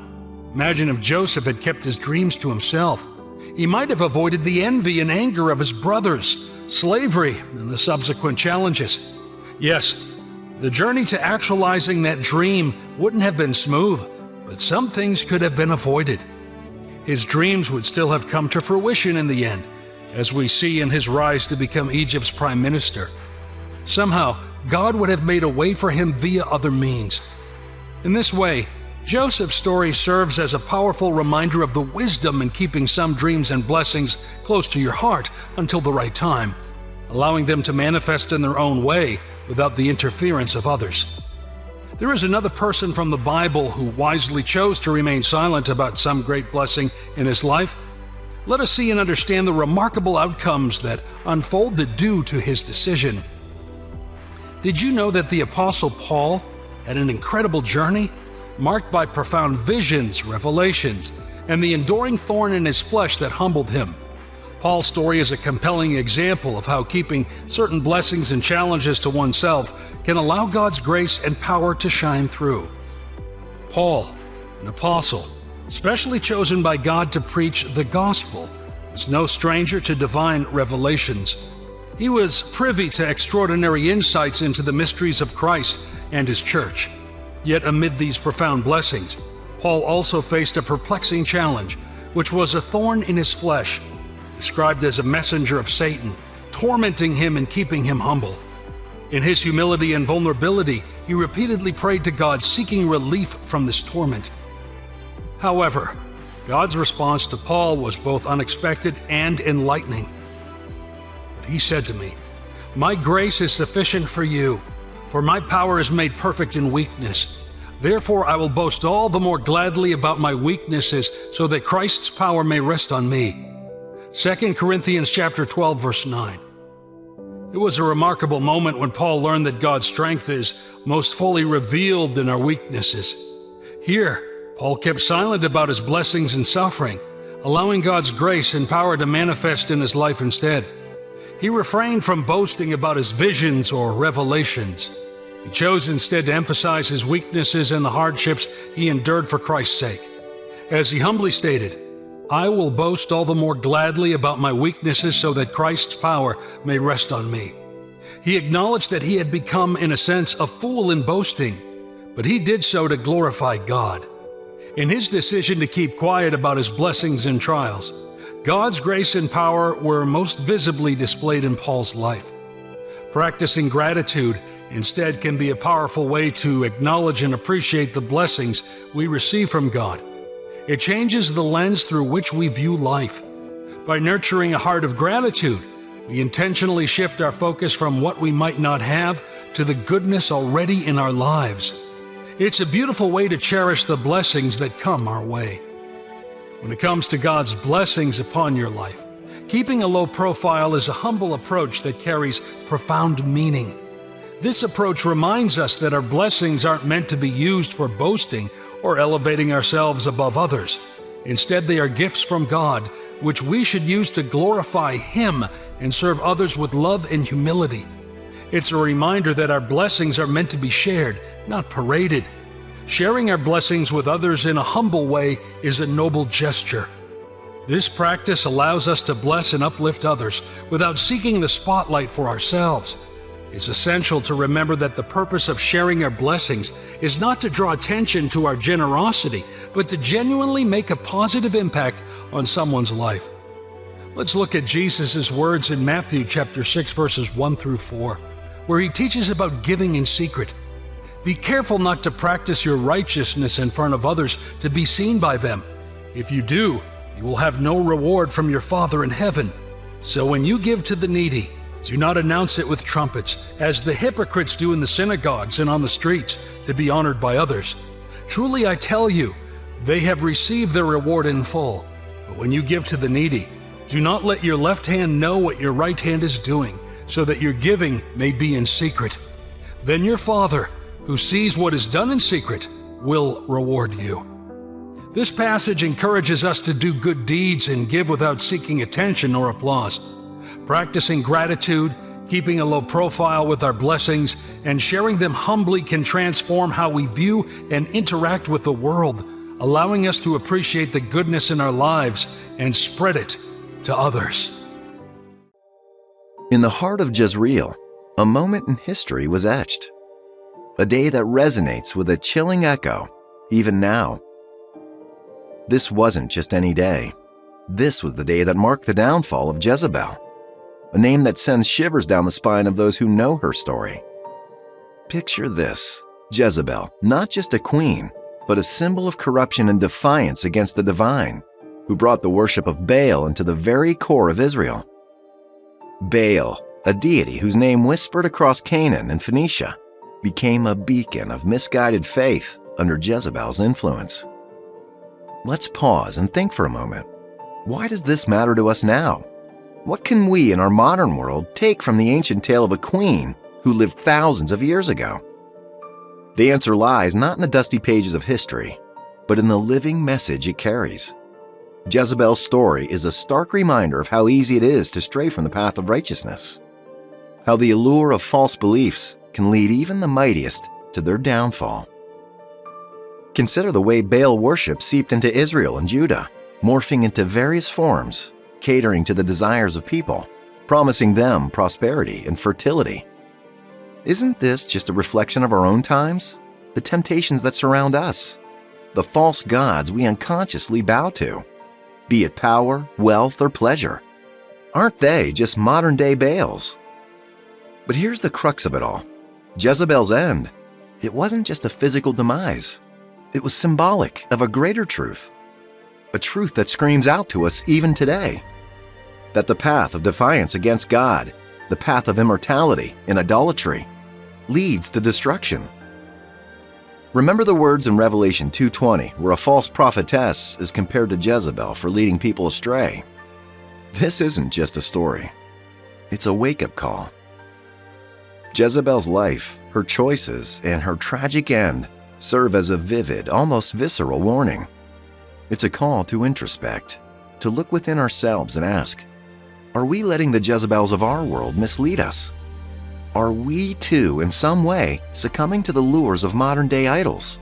imagine if Joseph had kept his dreams to himself. He might have avoided the envy and anger of his brothers, slavery, and the subsequent challenges. Yes, the journey to actualizing that dream wouldn't have been smooth, but some things could have been avoided. His dreams would still have come to fruition in the end, as we see in his rise to become Egypt's prime minister. Somehow, God would have made a way for him via other means. In this way, Joseph's story serves as a powerful reminder of the wisdom in keeping some dreams and blessings close to your heart until the right time, allowing them to manifest in their own way without the interference of others. There is another person from the Bible who wisely chose to remain silent about some great blessing in his life. Let us see and understand the remarkable outcomes that unfolded due to his decision. Did you know that the Apostle Paul had an incredible journey, marked by profound visions, revelations, and the enduring thorn in his flesh that humbled him? Paul's story is a compelling example of how keeping certain blessings and challenges to oneself can allow God's grace and power to shine through. Paul, an apostle, specially chosen by God to preach the gospel, was no stranger to divine revelations. He was privy to extraordinary insights into the mysteries of Christ and his church. Yet amid these profound blessings, Paul also faced a perplexing challenge, which was a thorn in his flesh, described as a messenger of Satan, tormenting him and keeping him humble. In his humility and vulnerability, he repeatedly prayed to God, seeking relief from this torment. However, God's response to Paul was both unexpected and enlightening. But he said to me, "My grace is sufficient for you, for my power is made perfect in weakness. Therefore I will boast all the more gladly about my weaknesses, so that Christ's power may rest on me." 2 Corinthians chapter 12, verse 9. It was a remarkable moment when Paul learned that God's strength is most fully revealed in our weaknesses. Here, Paul kept silent about his blessings and suffering, allowing God's grace and power to manifest in his life instead. He refrained from boasting about his visions or revelations. He chose instead to emphasize his weaknesses and the hardships he endured for Christ's sake. As he humbly stated, "I will boast all the more gladly about my weaknesses so that Christ's power may rest on me." He acknowledged that he had become, in a sense, a fool in boasting, but he did so to glorify God. In his decision to keep quiet about his blessings and trials, God's grace and power were most visibly displayed in Paul's life. Practicing gratitude instead can be a powerful way to acknowledge and appreciate the blessings we receive from God. It changes the lens through which we view life. By nurturing a heart of gratitude, we intentionally shift our focus from what we might not have to the goodness already in our lives. It's a beautiful way to cherish the blessings that come our way. When it comes to God's blessings upon your life, keeping a low profile is a humble approach that carries profound meaning. This approach reminds us that our blessings aren't meant to be used for boasting or elevating ourselves above others. Instead, they are gifts from God, which we should use to glorify Him and serve others with love and humility. It's a reminder that our blessings are meant to be shared, not paraded. Sharing our blessings with others in a humble way is a noble gesture. This practice allows us to bless and uplift others without seeking the spotlight for ourselves. It's essential to remember that the purpose of sharing our blessings is not to draw attention to our generosity, but to genuinely make a positive impact on someone's life. Let's look at Jesus' words in Matthew chapter 6, verses 1 through 4, where He teaches about giving in secret. Be careful not to practice your righteousness in front of others to be seen by them. If you do, you will have no reward from your Father in heaven. So when you give to the needy, do not announce it with trumpets, as the hypocrites do in the synagogues and on the streets, to be honored by others. Truly I tell you, they have received their reward in full. But when you give to the needy, do not let your left hand know what your right hand is doing, so that your giving may be in secret. Then your Father, who sees what is done in secret, will reward you. This passage encourages us to do good deeds and give without seeking attention or applause. Practicing gratitude, keeping a low profile with our blessings, and sharing them humbly can transform how we view and interact with the world, allowing us to appreciate the goodness in our lives and spread it to others. In the heart of Jezreel, a moment in history was etched. A day that resonates with a chilling echo, even now. This wasn't just any day. This was the day that marked the downfall of Jezebel, a name that sends shivers down the spine of those who know her story. Picture this: Jezebel, not just a queen, but a symbol of corruption and defiance against the divine, who brought the worship of Baal into the very core of Israel. Baal, a deity whose name whispered across Canaan and Phoenicia, became a beacon of misguided faith under Jezebel's influence. Let's pause and think for a moment. Why does this matter to us now? What can we in our modern world take from the ancient tale of a queen who lived thousands of years ago? The answer lies not in the dusty pages of history, but in the living message it carries. Jezebel's story is a stark reminder of how easy it is to stray from the path of righteousness, how the allure of false beliefs can lead even the mightiest to their downfall. Consider the way Baal worship seeped into Israel and Judah, morphing into various forms, catering to the desires of people, promising them prosperity and fertility. Isn't this just a reflection of our own times? The temptations that surround us, the false gods we unconsciously bow to, be it power, wealth, or pleasure. Aren't they just modern-day Baals? But here's the crux of it all. Jezebel's end, it wasn't just a physical demise. It was symbolic of a greater truth, a truth that screams out to us even today, that the path of defiance against God, the path of immortality and idolatry, leads to destruction. Remember the words in Revelation 2:20, where a false prophetess is compared to Jezebel for leading people astray. This isn't just a story. It's a wake-up call. Jezebel's life, her choices, and her tragic end serve as a vivid, almost visceral warning. It's a call to introspect, to look within ourselves and ask, are we letting the Jezebels of our world mislead us? Are we too, in some way, succumbing to the lures of modern-day idols?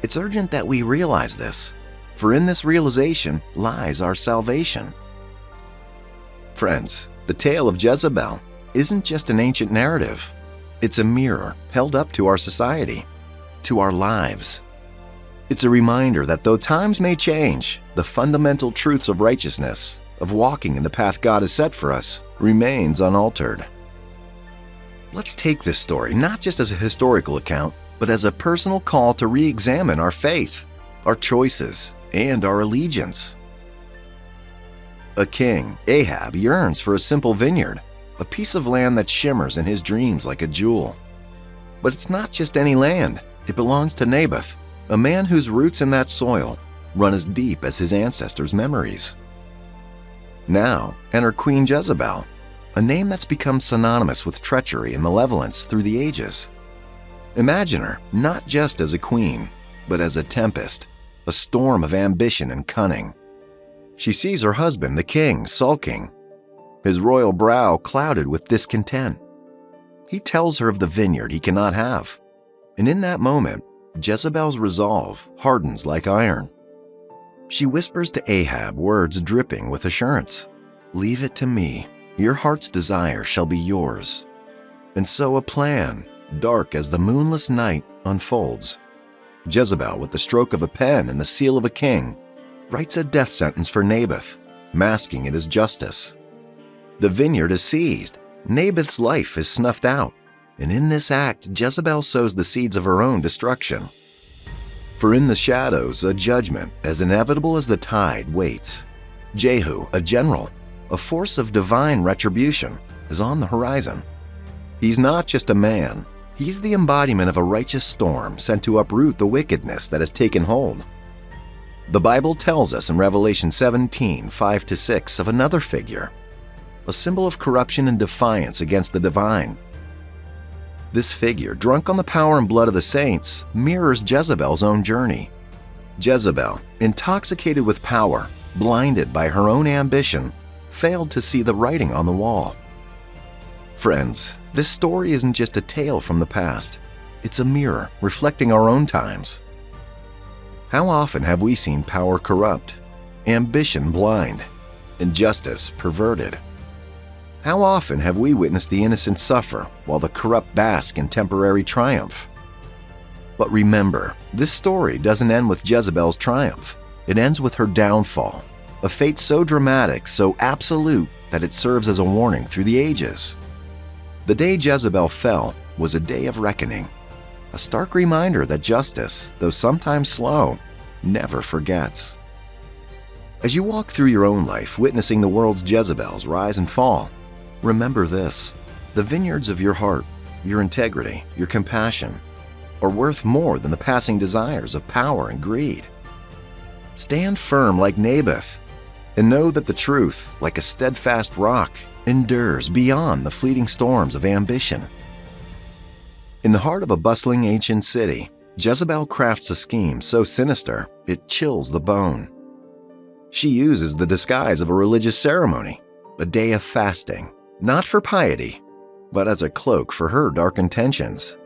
It's urgent that we realize this, for in this realization lies our salvation. Friends, the tale of Jezebel isn't just an ancient narrative. It's a mirror held up to our society, to our lives. It's a reminder that though times may change, the fundamental truths of righteousness, of walking in the path God has set for us, remains unaltered. Let's take this story not just as a historical account, but as a personal call to re-examine our faith, our choices, and our allegiance. A king, Ahab, yearns for a simple vineyard, a piece of land that shimmers in his dreams like a jewel. But it's not just any land. It belongs to Naboth, a man whose roots in that soil run as deep as his ancestors' memories. Now enter Queen Jezebel, a name that's become synonymous with treachery and malevolence through the ages. Imagine her not just as a queen, but as a tempest, a storm of ambition and cunning. She sees her husband, the king, sulking, his royal brow clouded with discontent. He tells her of the vineyard he cannot have, and in that moment, Jezebel's resolve hardens like iron. She whispers to Ahab words dripping with assurance. "Leave it to me. Your heart's desire shall be yours." And so a plan, dark as the moonless night, unfolds. Jezebel, with the stroke of a pen and the seal of a king, writes a death sentence for Naboth, masking it as justice. The vineyard is seized, Naboth's life is snuffed out, and in this act, Jezebel sows the seeds of her own destruction. For in the shadows, a judgment as inevitable as the tide waits. Jehu, a general, a force of divine retribution, is on the horizon. He's not just a man, he's the embodiment of a righteous storm sent to uproot the wickedness that has taken hold. The Bible tells us in Revelation 17, 5-6 of another figure, a symbol of corruption and defiance against the divine. This figure, drunk on the power and blood of the saints, mirrors Jezebel's own journey. Jezebel, intoxicated with power, blinded by her own ambition, failed to see the writing on the wall. Friends, this story isn't just a tale from the past. It's a mirror reflecting our own times. How often have we seen power corrupt, ambition blind, and justice perverted? How often have we witnessed the innocent suffer while the corrupt bask in temporary triumph? But remember, this story doesn't end with Jezebel's triumph. It ends with her downfall, a fate so dramatic, so absolute, that it serves as a warning through the ages. The day Jezebel fell was a day of reckoning, a stark reminder that justice, though sometimes slow, never forgets. As you walk through your own life witnessing the world's Jezebels rise and fall, remember this: the vineyards of your heart, your integrity, your compassion, are worth more than the passing desires of power and greed. Stand firm like Naboth, and know that the truth, like a steadfast rock, endures beyond the fleeting storms of ambition. In the heart of a bustling ancient city, Jezebel crafts a scheme so sinister it chills the bone. She uses the disguise of a religious ceremony, a day of fasting, not for piety, but as a cloak for her dark intentions.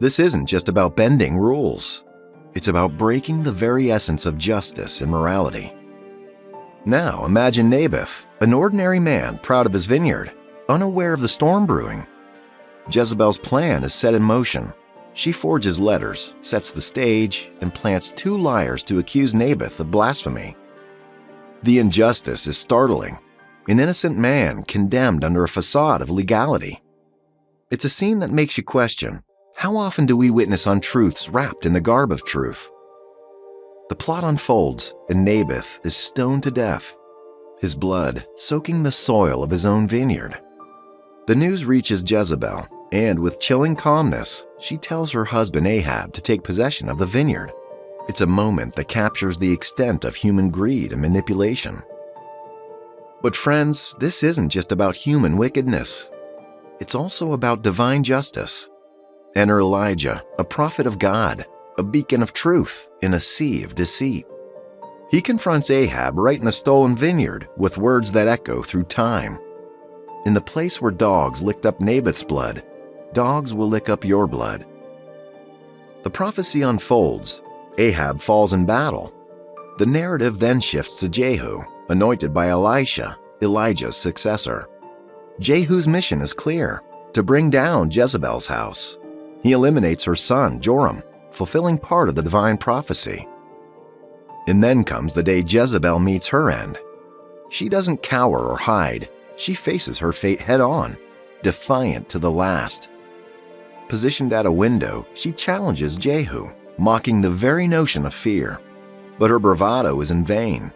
This isn't just about bending rules. It's about breaking the very essence of justice and morality. Now imagine Naboth, an ordinary man proud of his vineyard, unaware of the storm brewing. Jezebel's plan is set in motion. She forges letters, sets the stage, and plants two liars to accuse Naboth of blasphemy. The injustice is startling. An innocent man condemned under a facade of legality. It's a scene that makes you question, how often do we witness untruths wrapped in the garb of truth? The plot unfolds, and Naboth is stoned to death, his blood soaking the soil of his own vineyard. The news reaches Jezebel, and with chilling calmness, she tells her husband Ahab to take possession of the vineyard. It's a moment that captures the extent of human greed and manipulation. But friends, this isn't just about human wickedness. It's also about divine justice. Enter Elijah, a prophet of God, a beacon of truth in a sea of deceit. He confronts Ahab right in the stolen vineyard with words that echo through time. In the place where dogs licked up Naboth's blood, dogs will lick up your blood. The prophecy unfolds. Ahab falls in battle. The narrative then shifts to Jehu, anointed by Elisha, Elijah's successor. Jehu's mission is clear: to bring down Jezebel's house. He eliminates her son, Joram, fulfilling part of the divine prophecy. And then comes the day Jezebel meets her end. She doesn't cower or hide. She faces her fate head-on, defiant to the last. Positioned at a window, she challenges Jehu, mocking the very notion of fear. But her bravado is in vain.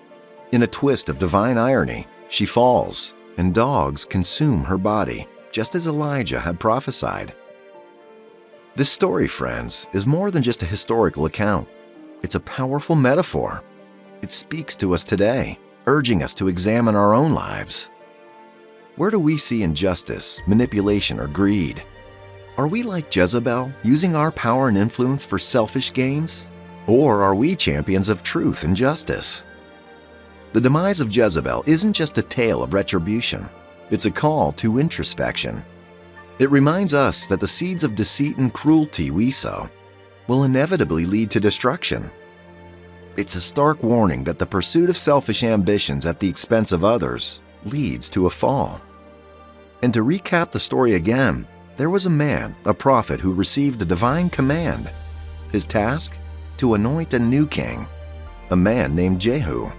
In a twist of divine irony, she falls, and dogs consume her body, just as Elijah had prophesied. This story, friends, is more than just a historical account. It's a powerful metaphor. It speaks to us today, urging us to examine our own lives. Where do we see injustice, manipulation, or greed? Are we like Jezebel, using our power and influence for selfish gains? Or are we champions of truth and justice? The demise of Jezebel isn't just a tale of retribution. It's a call to introspection. It reminds us that the seeds of deceit and cruelty we sow will inevitably lead to destruction. It's a stark warning that the pursuit of selfish ambitions at the expense of others leads to a fall. And to recap the story again, there was a man, a prophet, who received a divine command. His task? To anoint a new king, a man named Jehu.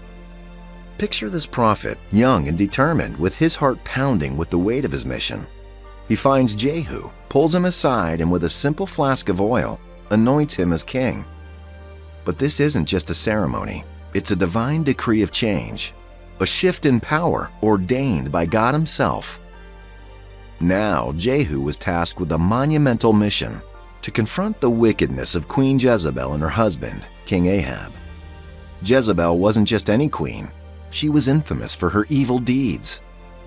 Picture this prophet, young and determined, with his heart pounding with the weight of his mission. He finds Jehu, pulls him aside, and with a simple flask of oil, anoints him as king. But this isn't just a ceremony. It's a divine decree of change, a shift in power ordained by God Himself. Now, Jehu was tasked with a monumental mission to confront the wickedness of Queen Jezebel and her husband, King Ahab. Jezebel wasn't just any queen. She was infamous for her evil deeds,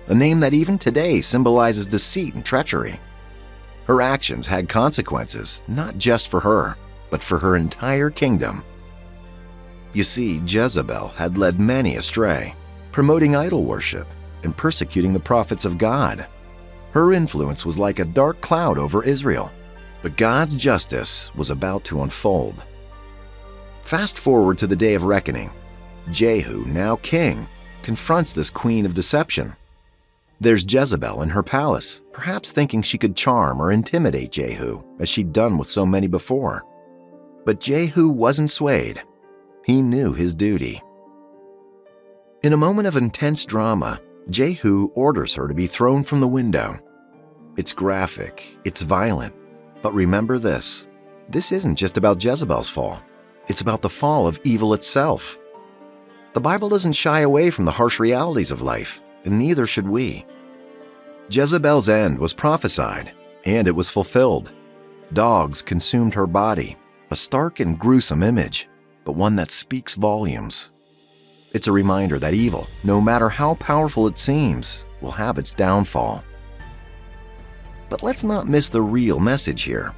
a name that even today symbolizes deceit and treachery. Her actions had consequences, not just for her, but for her entire kingdom. You see, Jezebel had led many astray, promoting idol worship and persecuting the prophets of God. Her influence was like a dark cloud over Israel, but God's justice was about to unfold. Fast forward to the day of reckoning. Jehu, now king, confronts this queen of deception. There's Jezebel in her palace, perhaps thinking she could charm or intimidate Jehu, as she'd done with so many before. But Jehu wasn't swayed. He knew his duty. In a moment of intense drama, Jehu orders her to be thrown from the window. It's graphic, it's violent, but remember this isn't just about Jezebel's fall. It's about the fall of evil itself. The Bible doesn't shy away from the harsh realities of life, and neither should we. Jezebel's end was prophesied, and it was fulfilled. Dogs consumed her body, a stark and gruesome image, but one that speaks volumes. It's a reminder that evil, no matter how powerful it seems, will have its downfall. But let's not miss the real message here.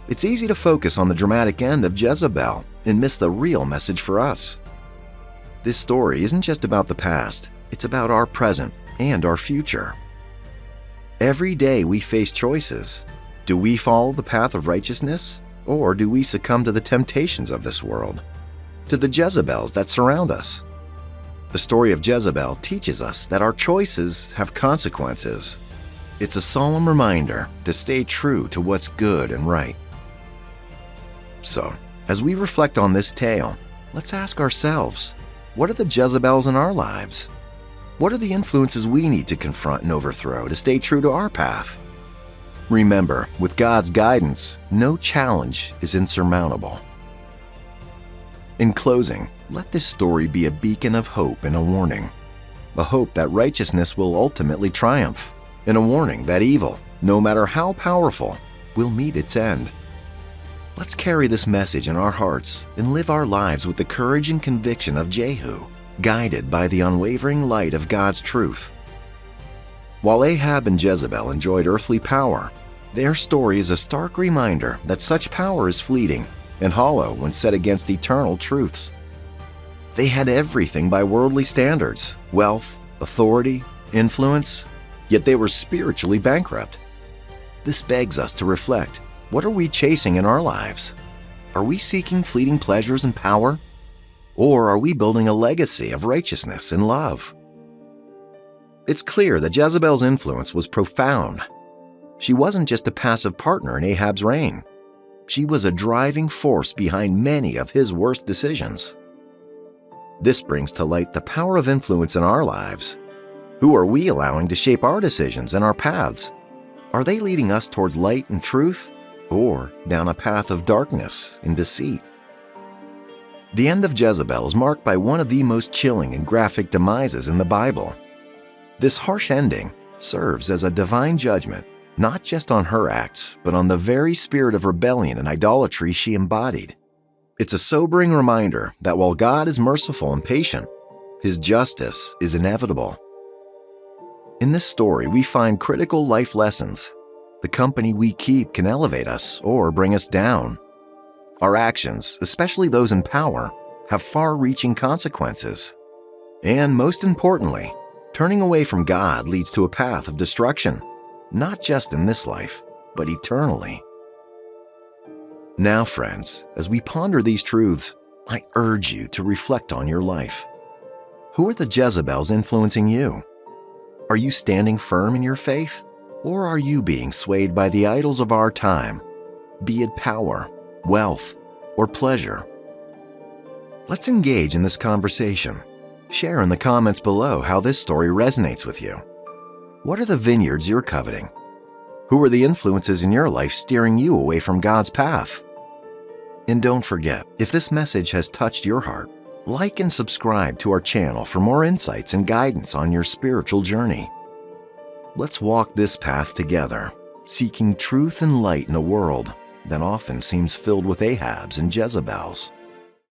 It's easy to focus on the dramatic end of Jezebel and miss the real message for us. This story isn't just about the past, it's about our present and our future. Every day we face choices. Do we follow the path of righteousness, or do we succumb to the temptations of this world, to the Jezebels that surround us? The story of Jezebel teaches us that our choices have consequences. It's a solemn reminder to stay true to what's good and right. So, as we reflect on this tale, let's ask ourselves, what are the Jezebels in our lives? What are the influences we need to confront and overthrow to stay true to our path? Remember, with God's guidance, no challenge is insurmountable. In closing, let this story be a beacon of hope and a warning. A hope that righteousness will ultimately triumph, and a warning that evil, no matter how powerful, will meet its end. Let's carry this message in our hearts and live our lives with the courage and conviction of Jehu, guided by the unwavering light of God's truth. While Ahab and Jezebel enjoyed earthly power, their story is a stark reminder that such power is fleeting and hollow when set against eternal truths. They had everything by worldly standards: wealth, authority, influence, yet they were spiritually bankrupt. This begs us to reflect. What are we chasing in our lives? Are we seeking fleeting pleasures and power? Or are we building a legacy of righteousness and love? It's clear that Jezebel's influence was profound. She wasn't just a passive partner in Ahab's reign. She was a driving force behind many of his worst decisions. This brings to light the power of influence in our lives. Who are we allowing to shape our decisions and our paths? Are they leading us towards light and truth, or down a path of darkness and deceit? The end of Jezebel is marked by one of the most chilling and graphic demises in the Bible. This harsh ending serves as a divine judgment, not just on her acts, but on the very spirit of rebellion and idolatry she embodied. It's a sobering reminder that while God is merciful and patient, His justice is inevitable. In this story, we find critical life lessons. The company we keep can elevate us or bring us down. Our actions, especially those in power, have far-reaching consequences. And most importantly, turning away from God leads to a path of destruction, not just in this life, but eternally. Now, friends, as we ponder these truths, I urge you to reflect on your life. Who are the Jezebels influencing you? Are you standing firm in your faith? Or are you being swayed by the idols of our time, be it power, wealth, or pleasure? Let's engage in this conversation. Share in the comments below how this story resonates with you. What are the vineyards you're coveting? Who are the influences in your life steering you away from God's path? And don't forget, if this message has touched your heart, like and subscribe to our channel for more insights and guidance on your spiritual journey. Let's walk this path together, seeking truth and light in a world that often seems filled with Ahabs and Jezebels.